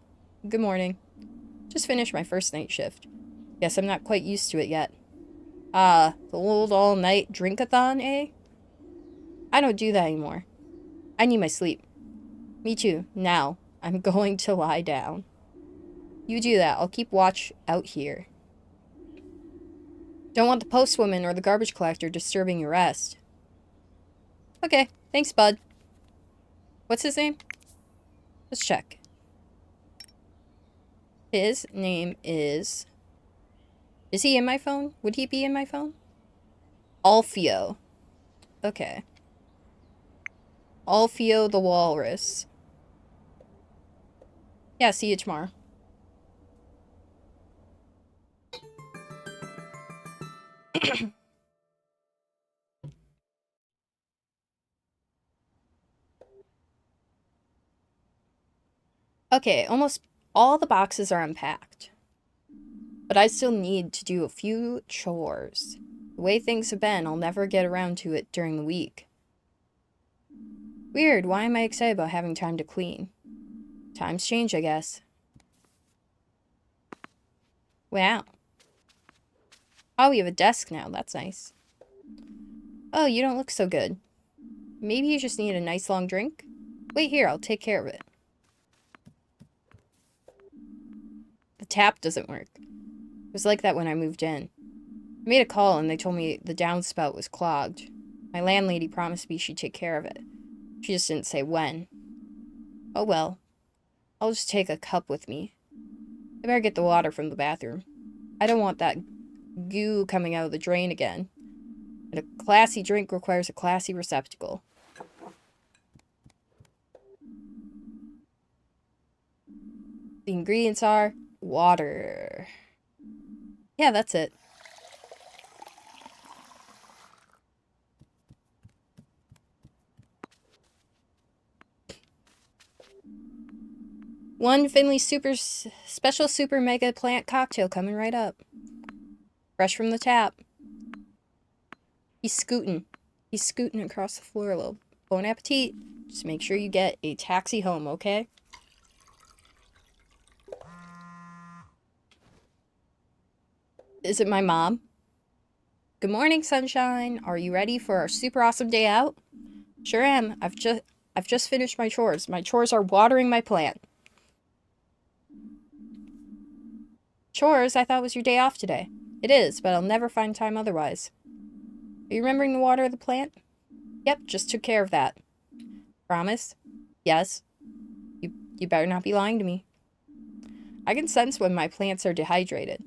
Good morning. Just finished my first night shift. Guess I'm not quite used to it yet. Ah, the old all-night drink-a-thon, eh? I don't do that anymore. I need my sleep. Me too. Now, I'm going to lie down. You do that. I'll keep watch out here. Don't want the postwoman or the garbage collector disturbing your rest. Okay, thanks, bud. What's his name? Let's check. His name is... Is he in my phone? Would he be in my phone? Alfio. Okay. Alfio the Walrus. Yeah, see you tomorrow. Okay, almost all the boxes are unpacked. But I still need to do a few chores. The way things have been, I'll never get around to it during the week. Weird, why am I excited about having time to clean? Times change, I guess. Wow. Oh, we have a desk now, that's nice. Oh, you don't look so good. Maybe you just need a nice long drink? Wait here, I'll take care of it. The tap doesn't work. It was like that when I moved in. I made a call and they told me the downspout was clogged. My landlady promised me she'd take care of it. She just didn't say when. Oh well. I'll just take a cup with me. I better get the water from the bathroom. I don't want that goo coming out of the drain again. And a classy drink requires a classy receptacle. The ingredients are water. Yeah, that's it. One Finley special super mega plant cocktail coming right up. Fresh from the tap. He's scooting. He's scooting across the floor a little. Bon appetit. Just make sure you get a taxi home, okay? Is it my mom? Good morning, sunshine. Are you ready for our super awesome day out? Sure am. I've just finished my chores. My chores are watering my plant. Chores? I thought was your day off today. It is, but I'll never find time otherwise. Are you remembering to water the plant? Yep, just took care of that. Promise? Yes. You better not be lying to me. I can sense when my plants are dehydrated.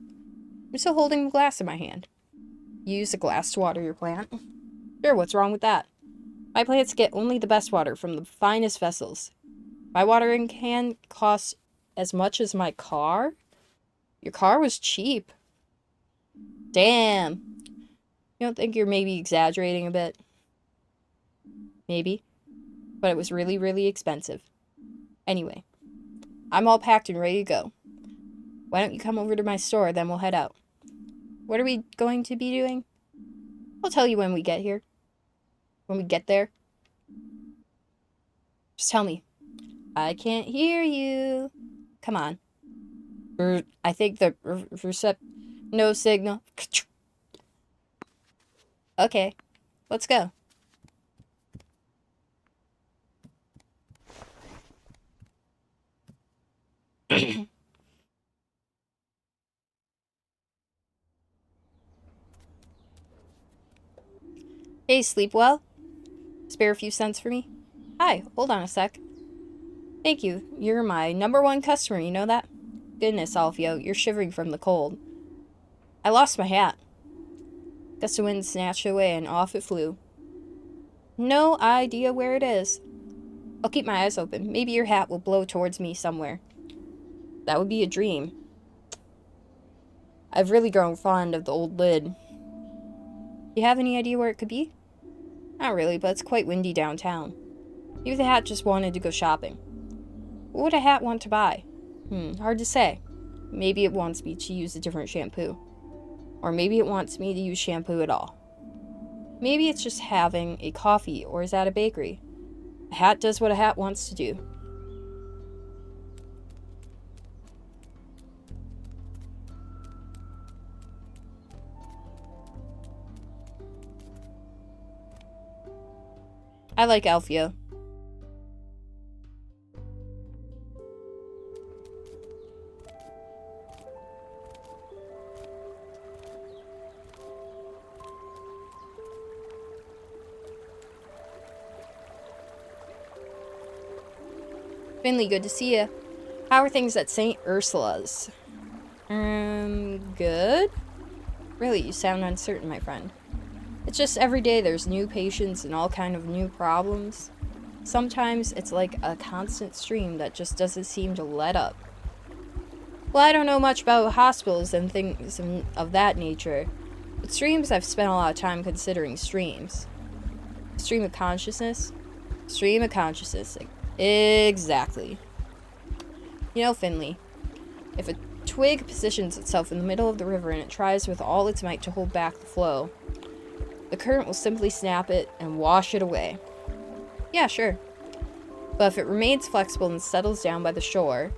I'm still holding the glass in my hand. You use a glass to water your plant? Sure, what's wrong with that? My plants get only the best water from the finest vessels. My watering can costs as much as my car? Your car was cheap. Damn. You don't think you're maybe exaggerating a bit? Maybe. But it was really, really expensive. Anyway, I'm all packed and ready to go. Why don't you come over to my store, then we'll head out. What are we going to be doing? I'll tell you when we get here. When we get there. Just tell me. I can't hear you. Come on. I think the no signal. Okay, let's go. Hey, sleep well? Spare a few cents for me? Hi, hold on a sec. Thank you. You're my #1 customer, you know that? Goodness, Alfio, you're shivering from the cold. I lost my hat. Gust of wind snatched it away and off it flew. No idea where it is. I'll keep my eyes open. Maybe your hat will blow towards me somewhere. That would be a dream. I've really grown fond of the old lid. You have any idea where it could be? Not really, but it's quite windy downtown. Maybe the hat just wanted to go shopping. What would a hat want to buy? Hard to say. Maybe it wants me to use a different shampoo. Or maybe it wants me to use shampoo at all. Maybe it's just having a coffee or is at a bakery. A hat does what a hat wants to do. I like Alfio. Finley, good to see you. How are things at St. Ursula's? Good? Really, you sound uncertain, my friend. It's just every day there's new patients and all kind of new problems. Sometimes it's like a constant stream that just doesn't seem to let up. Well, I don't know much about hospitals and things of that nature, but streams I've spent a lot of time considering streams. Stream of consciousness? Stream of consciousness. Exactly. You know, Finley, if a twig positions itself in the middle of the river and it tries with all its might to hold back the flow, the current will simply snap it and wash it away. Yeah, sure. But if it remains flexible and settles down by the shore,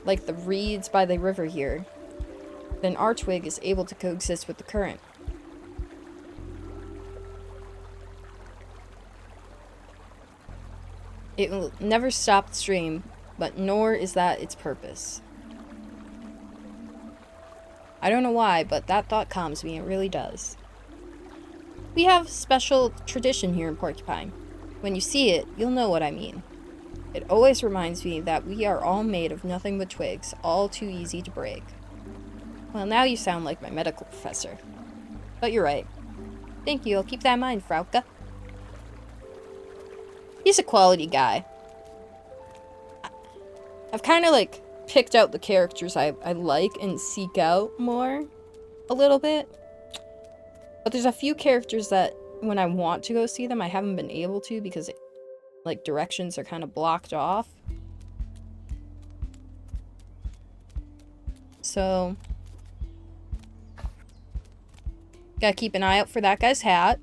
like the reeds by the river here, then our twig is able to coexist with the current. It will never stop the stream, but nor is that its purpose. I don't know why, but that thought calms me, it really does. We have a special tradition here in Porcupine. When you see it, you'll know what I mean. It always reminds me that we are all made of nothing but twigs, all too easy to break. Well, now you sound like my medical professor. But you're right. Thank you, I'll keep that in mind, Frauke. He's a quality guy. I've kind of, picked out the characters I like and seek out more a little bit. But there's a few characters that when I want to go see them, I haven't been able to because like directions are kind of blocked off. So gotta keep an eye out for that guy's hat.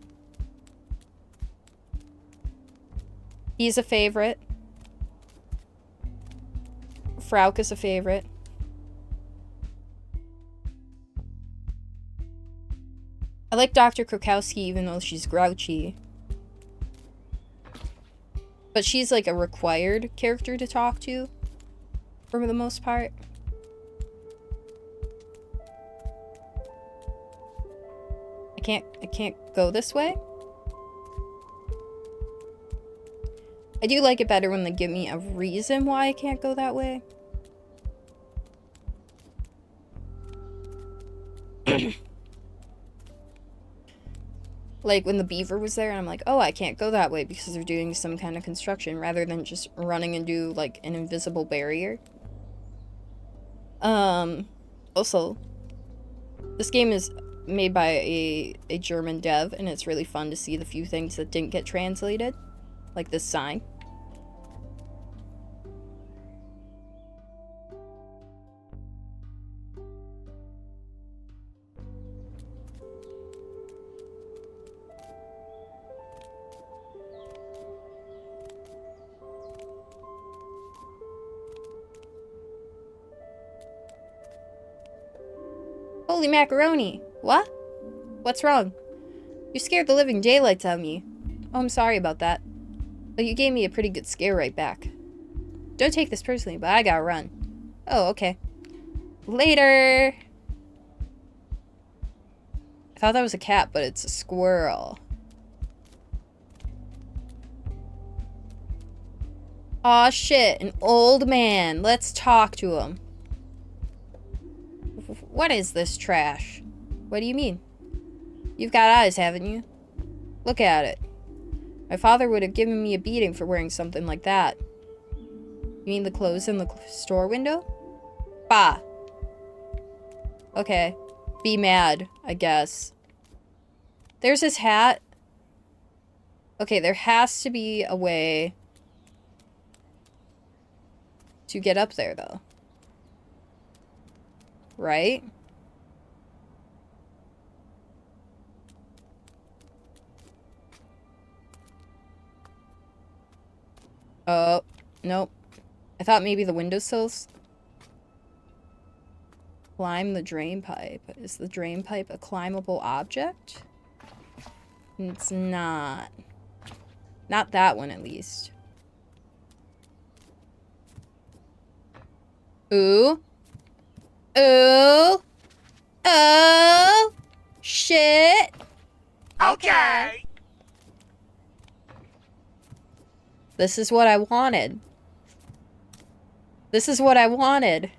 He's a favorite. Frauk is a favorite. I like Dr. Krokowski even though she's grouchy. But she's like a required character to talk to for the most part. I can't go this way. I do like it better when they give me a reason why I can't go that way. Like when the beaver was there and I'm like, oh, I can't go that way because they're doing some kind of construction rather than just running into like an invisible barrier. Also, this game is made by a German dev and it's really fun to see the few things that didn't get translated. Like this sign. Holy macaroni! What? What's wrong? You scared the living daylights out of me. Oh, I'm sorry about that. But you gave me a pretty good scare right back. Don't take this personally, but I gotta run. Oh, okay. Later! I thought that was a cat, but it's a squirrel. Aw, shit. An old man. Let's talk to him. What is this trash? What do you mean? You've got eyes, haven't you? Look at it. My father would have given me a beating for wearing something like that. You mean the clothes in the store window? Bah. Okay. Be mad, I guess. There's his hat. Okay, there has to be a way to get up there, though. Right? Oh, nope. I thought maybe the windowsills. Climb the drain pipe. Is the drain pipe a climbable object? It's not. Not that one, at least. Ooh. Ooh. Oh. Shit. Okay. This is what I wanted. This is what I wanted.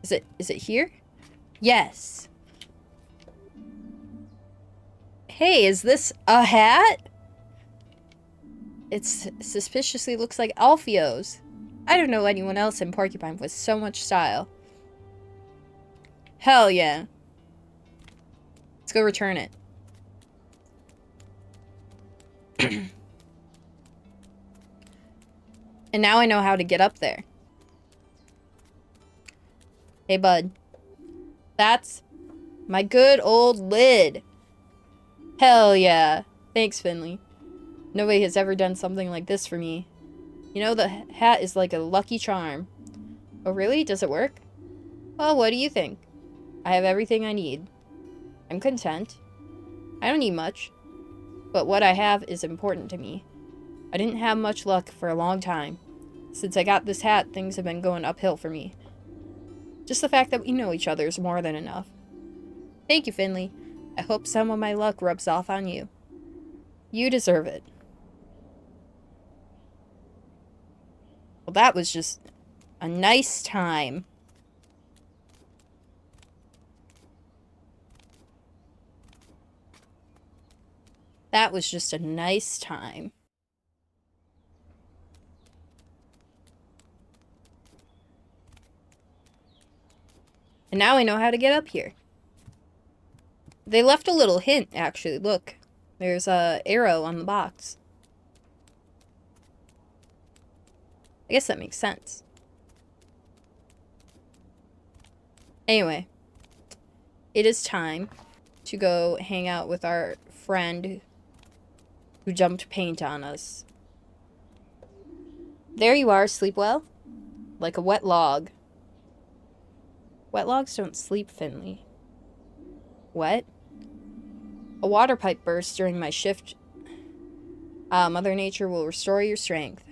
Is it here? Yes. Hey, is this a hat? It suspiciously looks like Alfio's. I don't know anyone else in Porcupine with so much style. Hell yeah. Let's go return it. And now I know how to get up there. Hey, bud. That's my good old lid. Hell yeah. Thanks, Finley. Nobody has ever done something like this for me. You know, the hat is like a lucky charm. Oh, really? Does it work? Well, what do you think? I have everything I need. I'm content. I don't need much. But what I have is important to me. I didn't have much luck for a long time. Since I got this hat, things have been going uphill for me. Just the fact that we know each other is more than enough. Thank you, Finley. I hope some of my luck rubs off on you. You deserve it. Well, that was just a nice time. That was just a nice time. And now I know how to get up here. They left a little hint, actually. Look. There's a arrow on the box. I guess that makes sense. Anyway. It is time to go hang out with our friend who jumped paint on us. There you are, sleep well? Like a wet log. Wet logs don't sleep, Finley. What? A water pipe burst during my shift. Mother Nature will restore your strength.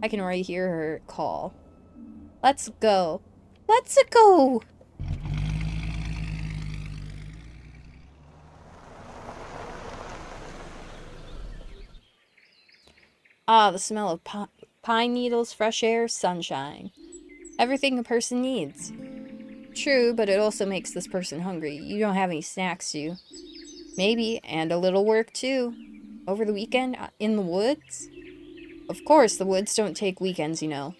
I can already hear her call. Let's go. Let's go! Ah, the smell of pine needles, fresh air, sunshine. Everything a person needs. True, but it also makes this person hungry. You don't have any snacks, do you? Maybe, and a little work too. Over the weekend, in the woods? Of course, the woods don't take weekends, you know.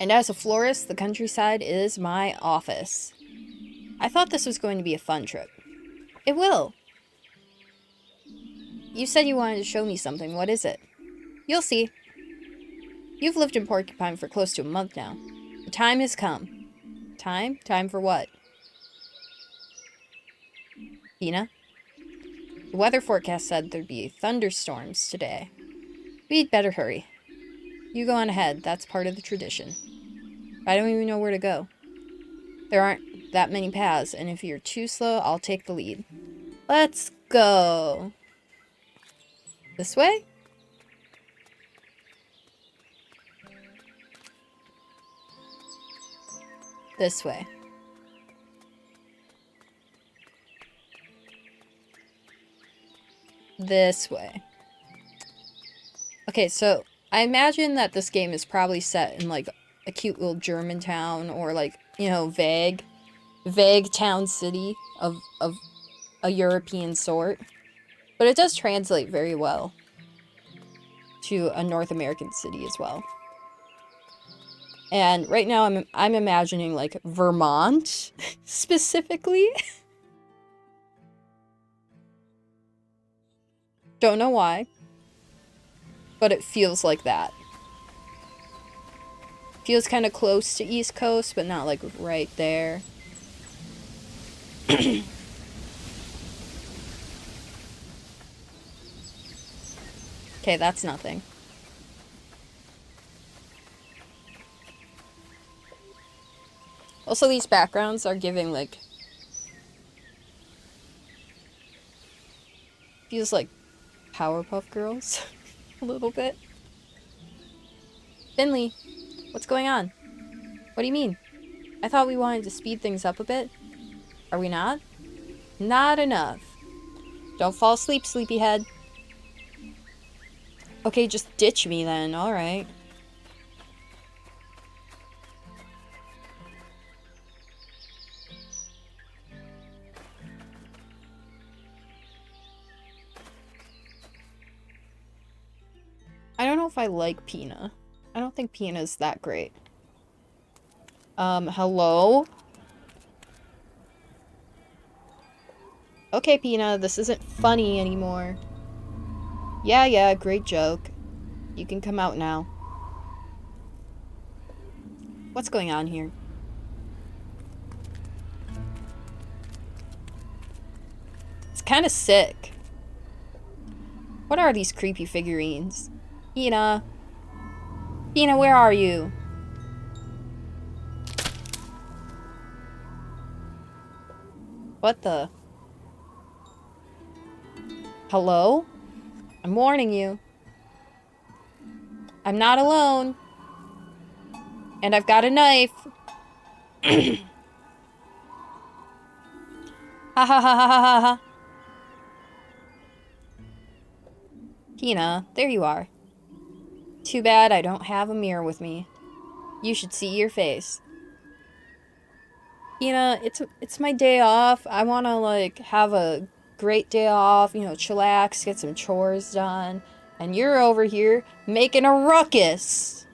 And as a florist, the countryside is my office. I thought this was going to be a fun trip. It will. You said you wanted to show me something. What is it? You'll see. You've lived in Porcupine for close to a month now. The time has come. Time? Time for what? Pina? The weather forecast said there'd be thunderstorms today. We'd better hurry. You go on ahead. That's part of the tradition. I don't even know where to go. There aren't that many paths, and if you're too slow, I'll take the lead. Let's go. This way? This way. This way. Okay, so I imagine that this game is probably set in like a cute little German town or like, you know, vague town city of a European sort. But it does translate very well to a North American city as well. And right now I'm imagining like Vermont specifically. Don't know why. But it feels like that. Feels kind of close to East Coast, but not like right there. Okay, that's nothing. Also, these backgrounds are giving, like... feels like Powerpuff Girls. A little bit. Finley, what's going on? What do you mean? I thought we wanted to speed things up a bit. Are we not? Not enough. Don't fall asleep, sleepyhead. Okay, just ditch me then. Alright. I don't know if I like Pina. I don't think Pina's that great. Hello? Okay, Pina, this isn't funny anymore. Yeah, great joke. You can come out now. What's going on here? It's kind of sick. What are these creepy figurines? Pina. Pina, where are you? What the? Hello? I'm warning you. I'm not alone. And I've got a knife. Ha ha ha ha ha ha. Pina, there you are. Too bad I don't have a mirror with me. You should see your face. Pina, it's my day off. I want to, like, have a great day off, you know, chillax, get some chores done. And you're over here making a ruckus.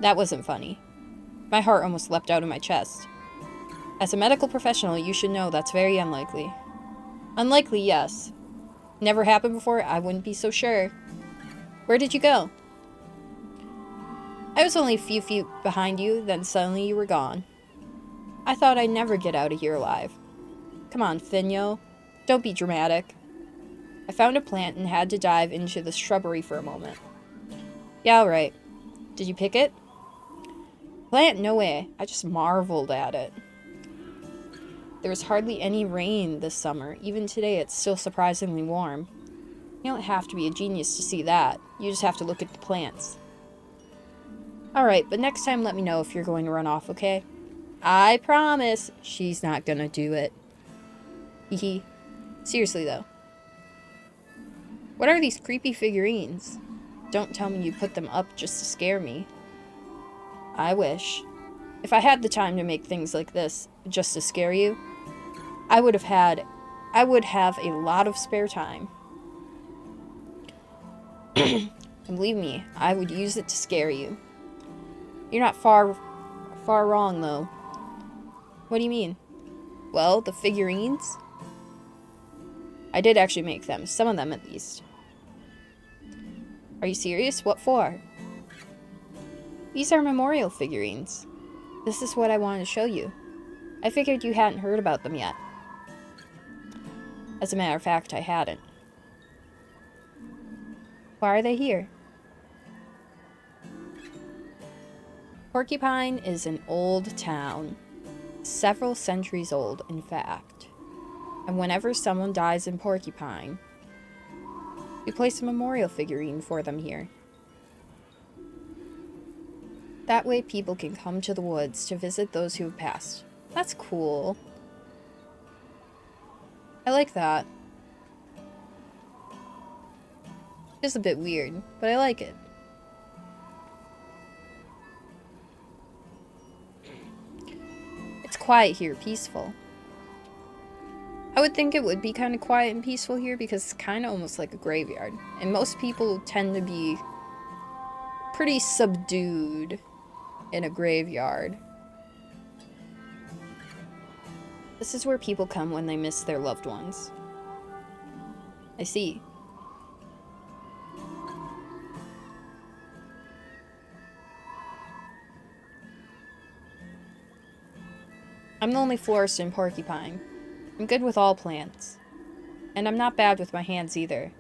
That wasn't funny. My heart almost leapt out of my chest. As a medical professional, you should know that's very unlikely. Unlikely, yes. Never happened before, I wouldn't be so sure. Where did you go? I was only a few feet behind you, then suddenly you were gone. I thought I'd never get out of here alive. Come on, Finyo. Don't be dramatic. I found a plant and had to dive into the shrubbery for a moment. Yeah, alright. Did you pick it? Plant? No way. I just marveled at it. There was hardly any rain this summer. Even today, it's still surprisingly warm. You don't have to be a genius to see that. You just have to look at the plants. Alright, but next time let me know if you're going to run off, okay? I promise she's not gonna do it. Hehe. Seriously, though. What are these creepy figurines? Don't tell me you put them up just to scare me. I wish. If I had the time to make things like this just to scare you, I would have a lot of spare time. And believe me, I would use it to scare you. You're not far wrong, though. What do you mean? Well, the figurines? I did actually make them. Some of them, at least. Are you serious? What for? These are memorial figurines. This is what I wanted to show you. I figured you hadn't heard about them yet. As a matter of fact, I hadn't. Why are they here? Porcupine is an old town. Several centuries old, in fact. And whenever someone dies in Porcupine, we place a memorial figurine for them here. That way people can come to the woods to visit those who have passed. That's cool. I like that. It's a bit weird, but I like it. It's quiet here, peaceful. I would think it would be kind of quiet and peaceful here because it's kind of almost like a graveyard. And most people tend to be pretty subdued in a graveyard. This is where people come when they miss their loved ones. I see. I'm the only florist in Porcupine. I'm good with all plants. And I'm not bad with my hands either.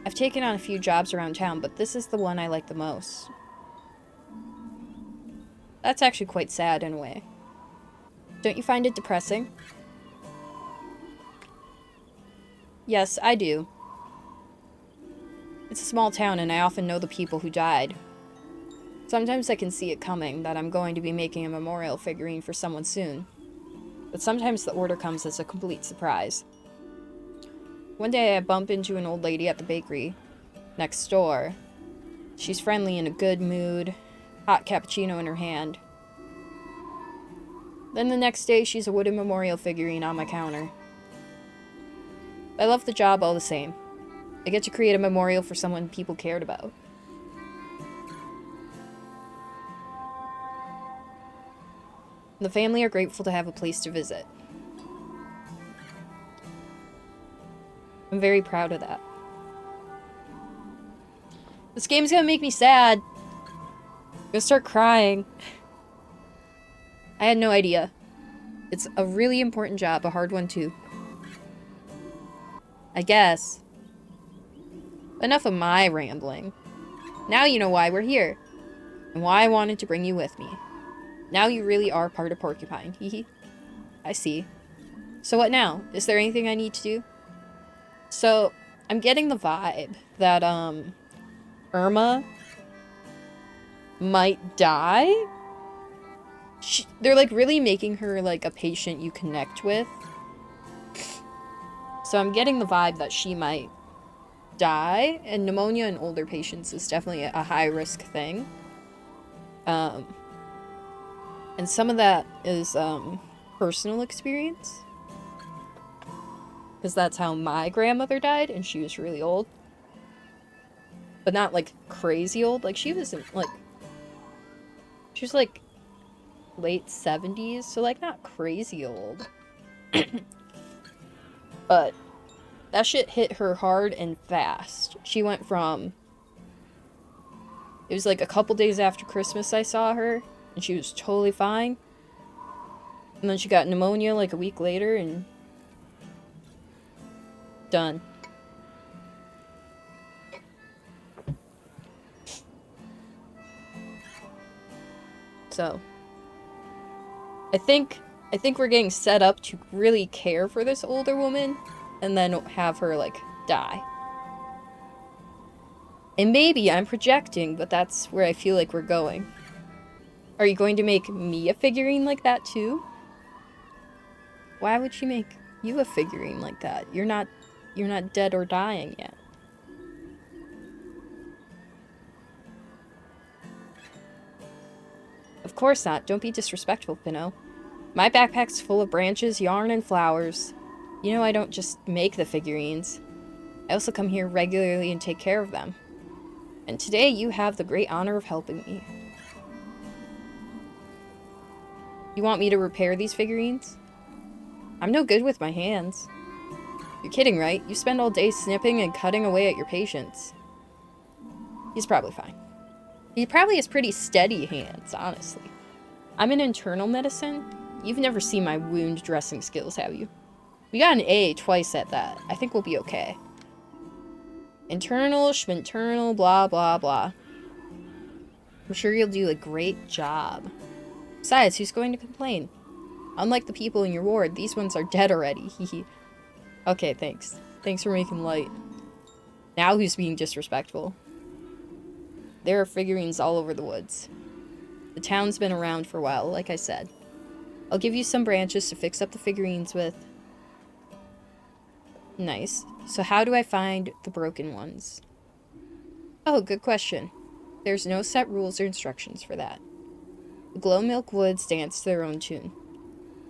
I've taken on a few jobs around town, but this is the one I like the most. That's actually quite sad in a way. Don't you find it depressing? Yes, I do. It's a small town and I often know the people who died. Sometimes I can see it coming that I'm going to be making a memorial figurine for someone soon. But sometimes the order comes as a complete surprise. One day I bump into an old lady at the bakery next door. She's friendly, in a good mood, hot cappuccino in her hand. Then the next day she's a wooden memorial figurine on my counter. I love the job all the same. I get to create a memorial for someone people cared about. The family are grateful to have a place to visit. I'm very proud of that. This game's gonna make me sad. I'm gonna start crying. I had no idea. It's a really important job, a hard one too. I guess. Enough of my rambling. Now you know why we're here. And why I wanted to bring you with me. Now you really are part of Porcupine. Hehe. I see. So what now? Is there anything I need to do? So, I'm getting the vibe that, Irma might die? They're, like, really making her, like, a patient you connect with. So I'm getting the vibe that she might die, and pneumonia in older patients is definitely a high-risk thing. And some of that is, personal experience. Because that's how my grandmother died, and she was really old. But not, like, crazy old. Like, she wasn't, like, She was like late 70s, so like not crazy old. But that shit hit her hard and fast. She went from... It was like a couple days after Christmas I saw her, and she was totally fine. And then she got pneumonia like a week later, and... done. So... I think we're getting set up to really care for this older woman, and then have her, like, die. And maybe I'm projecting, but that's where I feel like we're going. Are you going to make me a figurine like that too? Why would she make you a figurine like that? You're not dead or dying yet. Of course not. Don't be disrespectful, Pino. My backpack's full of branches, yarn, and flowers. You know I don't just make the figurines. I also come here regularly and take care of them. And today you have the great honor of helping me. You want me to repair these figurines? I'm no good with my hands. You're kidding, right? You spend all day snipping and cutting away at your patients. He's probably fine. He probably has pretty steady hands, honestly. I'm in internal medicine. You've never seen my wound dressing skills, have you? We got an A twice at that. I think we'll be okay. Internal, schminternal, blah, blah, blah. I'm sure you'll do a great job. Besides, who's going to complain? Unlike the people in your ward, these ones are dead already. Hehe. Okay, thanks. Thanks for making light. Now who's being disrespectful? There are figurines all over the woods. The town's been around for a while, like I said. I'll give you some branches to fix up the figurines with. Nice. So how do I find the broken ones? Oh, good question. There's no set rules or instructions for that. The Glow Milk Woods dance to their own tune.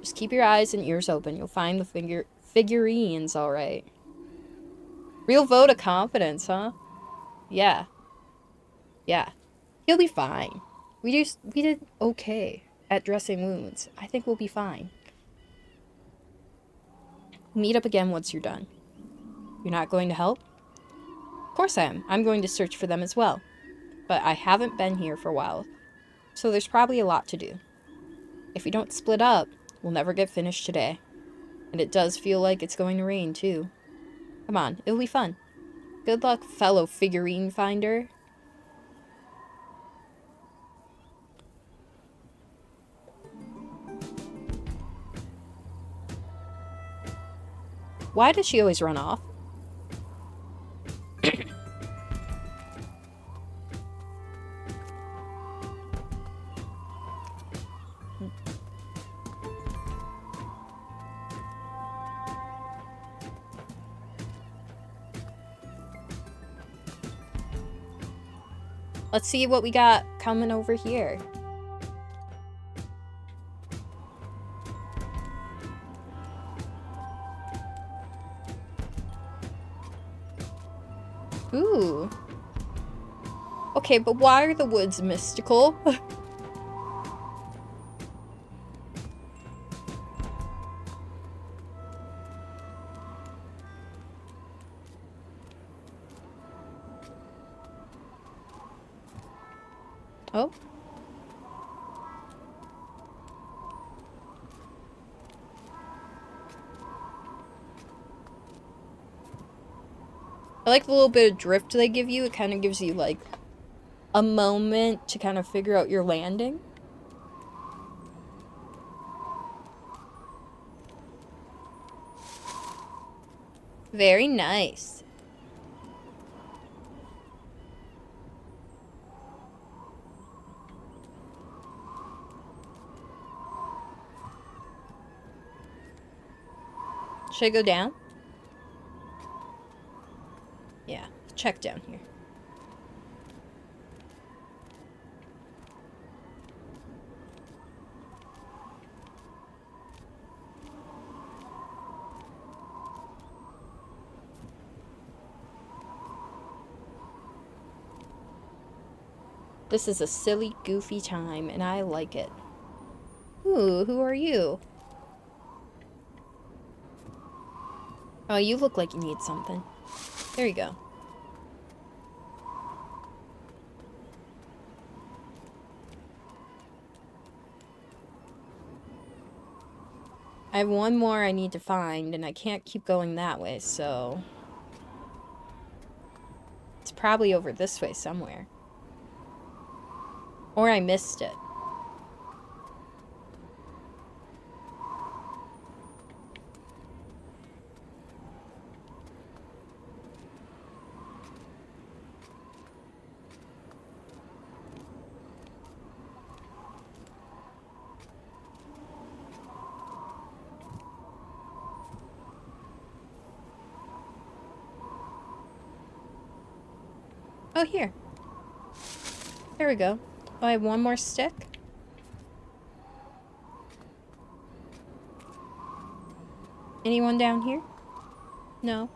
Just keep your eyes and ears open. You'll find the figurines all right. Real vote of confidence, huh? Yeah. Yeah. He'll be fine. We did okay at dressing wounds. I think we'll be fine. Meet up again once you're done. You're not going to help? Of course I am. I'm going to search for them as well. But I haven't been here for a while, so there's probably a lot to do. If we don't split up, we'll never get finished today. And it does feel like it's going to rain, too. Come on, it'll be fun. Good luck, fellow figurine finder. Why does she always run off? Let's see what we got coming over here. Ooh. Okay, but why are the woods mystical? Oh. I like the little bit of drift they give you. It kind of gives you, like, a moment to kind of figure out your landing. Very nice. Should I go down? Yeah, check down here. This is a silly, goofy time, and I like it. Ooh, who are you? Oh, you look like you need something. There you go. I have one more I need to find, and I can't keep going that way, so... It's probably over this way somewhere. Or I missed it. Oh, here. There we go. Oh, I have one more stick. Anyone down here? No.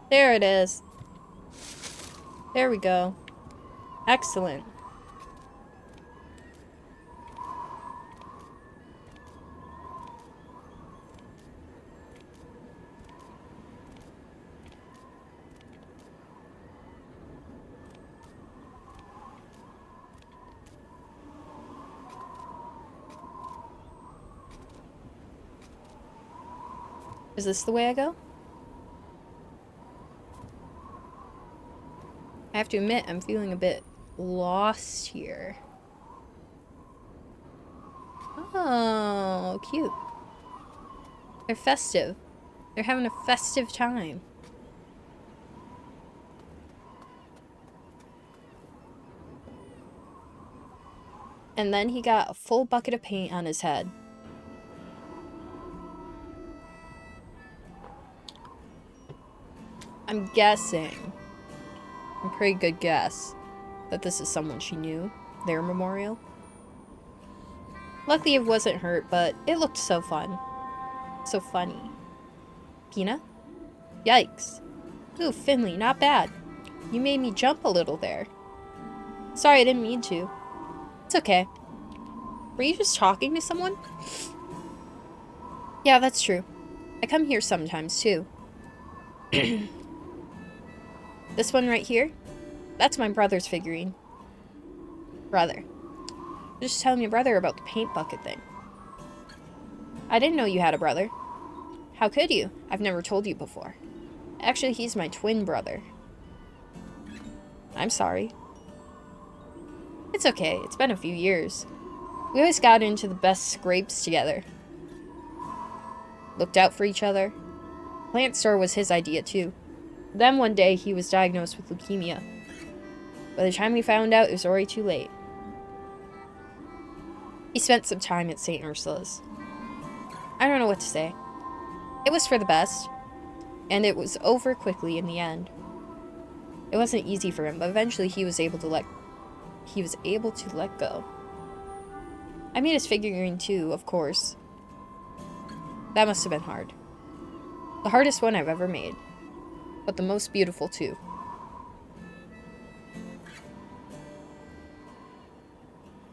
There it is. There we go. Excellent. Is this the way I go? I have to admit, I'm feeling a bit lost here. Oh, cute. They're festive. They're having a festive time. And then he got a full bucket of paint on his head. I'm guessing, a pretty good guess, that this is someone she knew, their memorial. Luckily it wasn't hurt, but it looked so fun. So funny. Pina? Yikes. Ooh, Finley, not bad. You made me jump a little there. Sorry, I didn't mean to. It's okay. Were you just talking to someone? Yeah, that's true. I come here sometimes, too. This one right here? That's my brother's figurine. Brother. Just telling your brother about the paint bucket thing. I didn't know you had a brother. How could you? I've never told you before. Actually, he's my twin brother. I'm sorry. It's okay. It's been a few years. We always got into the best scrapes together. Looked out for each other. Plant store was his idea, too. Then one day, he was diagnosed with leukemia. By the time we found out, it was already too late. He spent some time at St. Ursula's. I don't know what to say. It was for the best, and it was over quickly in the end. It wasn't easy for him, but eventually he was able to let go. I made his figurine too, of course. That must have been hard. The hardest one I've ever made, but the most beautiful too.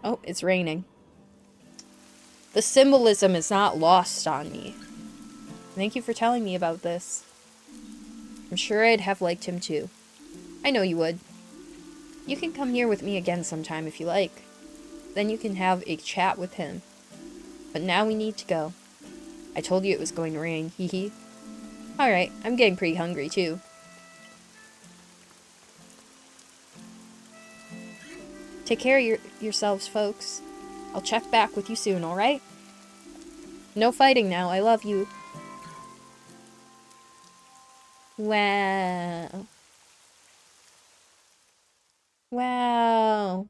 Oh, it's raining. The symbolism is not lost on me. Thank you for telling me about this. I'm sure I'd have liked him too. I know you would. You can come here with me again sometime if you like. Then you can have a chat with him. But now we need to go. I told you it was going to rain, hee hee. Alright, I'm getting pretty hungry too. Take care of yourselves, folks. I'll check back with you soon, alright? No fighting now, I love you. Wow. Wow.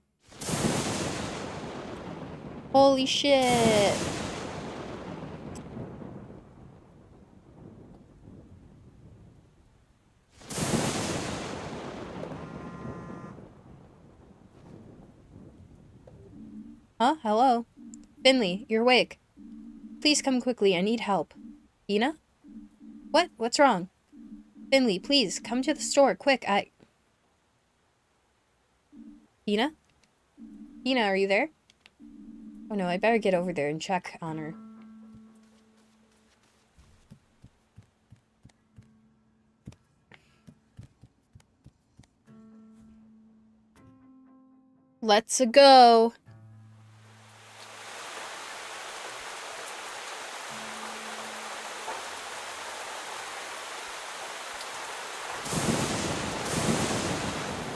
Holy shit. Huh? Hello? Finley, you're awake. Please come quickly, I need help. Pina? What? What's wrong? Finley, please, come to the store, quick, Pina? Pina, are you there? Oh no, I better get over there and check on her. Let's-a go.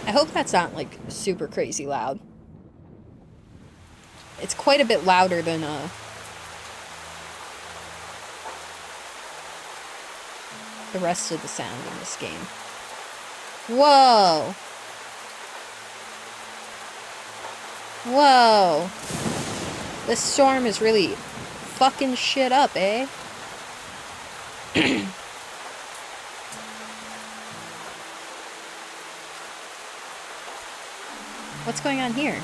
I hope that's not, like, super crazy loud. It's quite a bit louder than, the rest of the sound in this game. Whoa! Whoa! This storm is really fucking shit up, eh? What's going on here?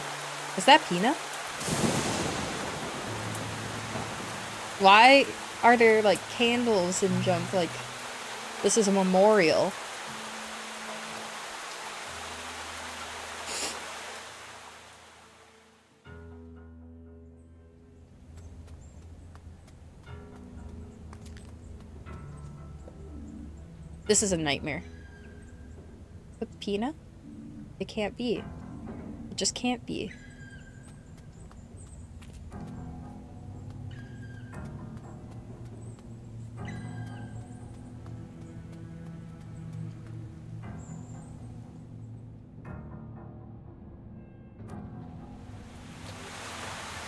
Is that Pina? Why are there, like, candles and junk? Like, this is a memorial. This is a nightmare. But Pina? It can't be. It just can't be.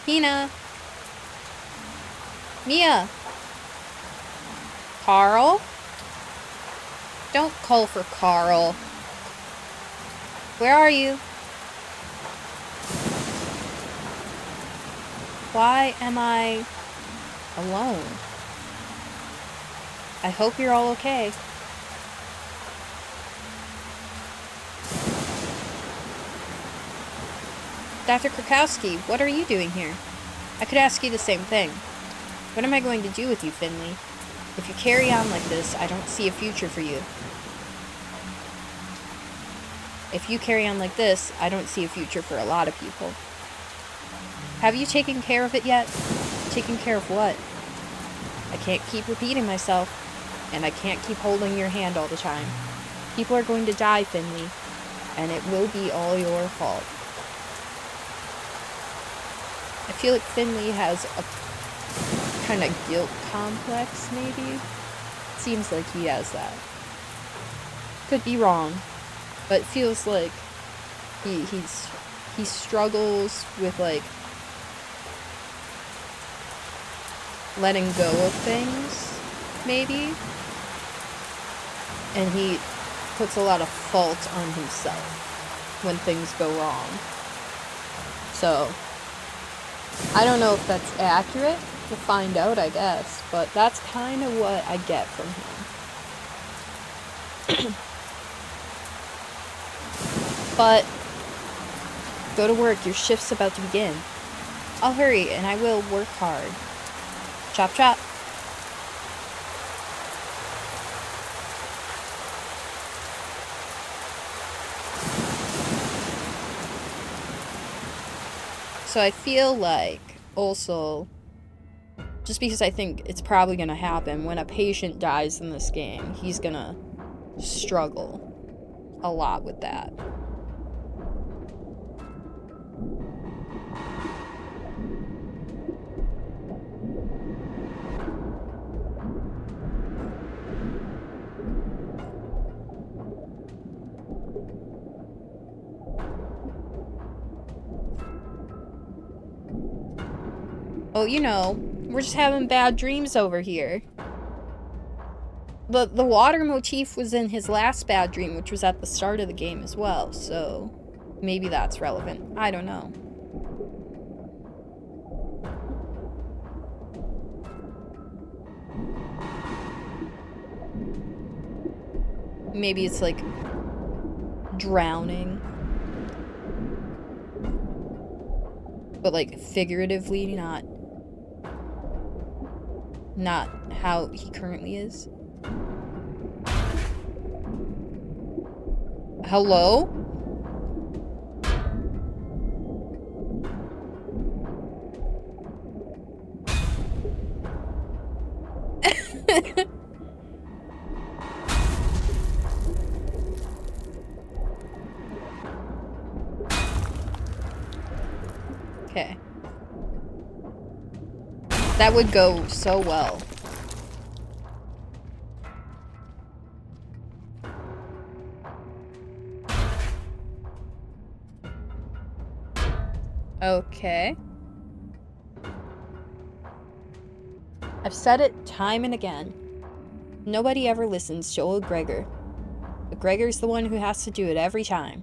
Pina! Mia! Carl? Don't call for Carl. Where are you? Why am I alone? I hope you're all okay. Dr. Krakowski, what are you doing here? I could ask you the same thing. What am I going to do with you, Finley? If you carry on like this, I don't see a future for you. If you carry on like this, I don't see a future for a lot of people. Have you taken care of it yet? Taken care of what? I can't keep repeating myself, and I can't keep holding your hand all the time. People are going to die, Finley, and it will be all your fault. I feel like Finley has a kind of guilt complex, maybe? Seems like he has that. Could be wrong, but it feels like he struggles with, like, letting go of things, maybe? And he puts a lot of fault on himself when things go wrong. So, I don't know if that's accurate. We'll find out, I guess. But that's kind of what I get from him. But, go to work. Your shift's about to begin. I'll hurry, and I will work hard. Chop chop. So I feel like, also, just because I think it's probably gonna happen, when a patient dies in this game, he's gonna struggle a lot with that. Oh, you know, we're just having bad dreams over here. The water motif was in his last bad dream, which was at the start of the game as well, so maybe that's relevant. I don't know. Maybe it's like drowning. But like figuratively, not how he currently is. Hello? Okay. That would go so well. Okay. I've said it time and again. Nobody ever listens to old Gregor. But Gregor's the one who has to do it every time.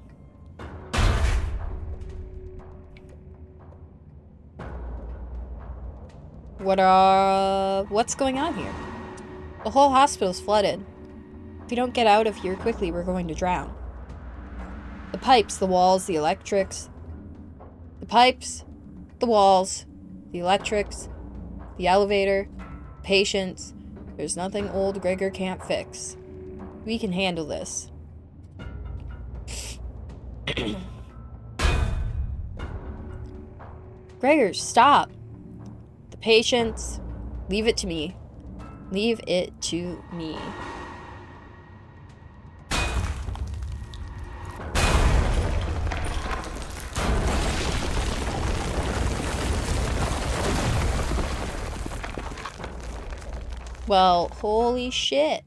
What's going on here? The whole hospital's flooded. If we don't get out of here quickly, we're going to drown. The pipes, the walls, the electrics. The pipes, the walls, the electrics, the elevator, patients. There's nothing old Gregor can't fix. We can handle this. Gregor, stop. The patients, leave it to me. Leave it to me. Well, holy shit.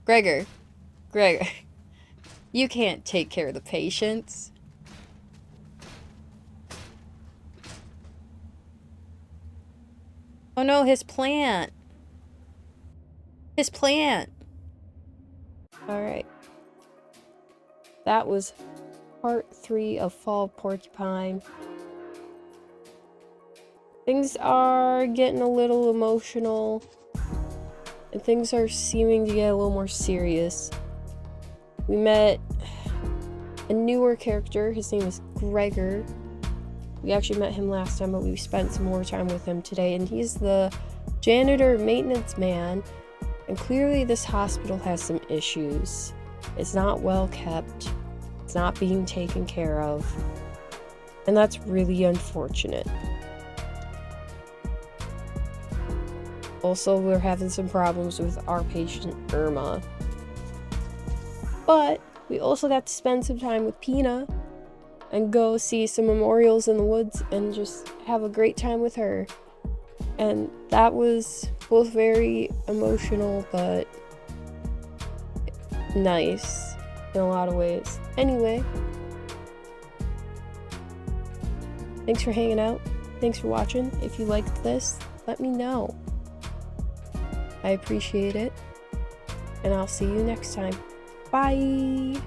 Gregor, you can't take care of the patients. Oh no, his plant. His plant. Alright. That was part 3 of Fall of Porcupine. Things are getting a little emotional. And things are seeming to get a little more serious. We met a newer character. His name is Gregor. We actually met him last time, but we spent some more time with him today. And he's the janitor maintenance man. And clearly this hospital has some issues. It's not well kept. It's not being taken care of. And that's really unfortunate. Also, we're having some problems with our patient Irma. But we also got to spend some time with Pina and go see some memorials in the woods and just have a great time with her. And that was both very emotional but nice in a lot of ways. Anyway, thanks for hanging out. Thanks for watching. If you liked this, let me know. I appreciate it. And I'll see you next time. Bye!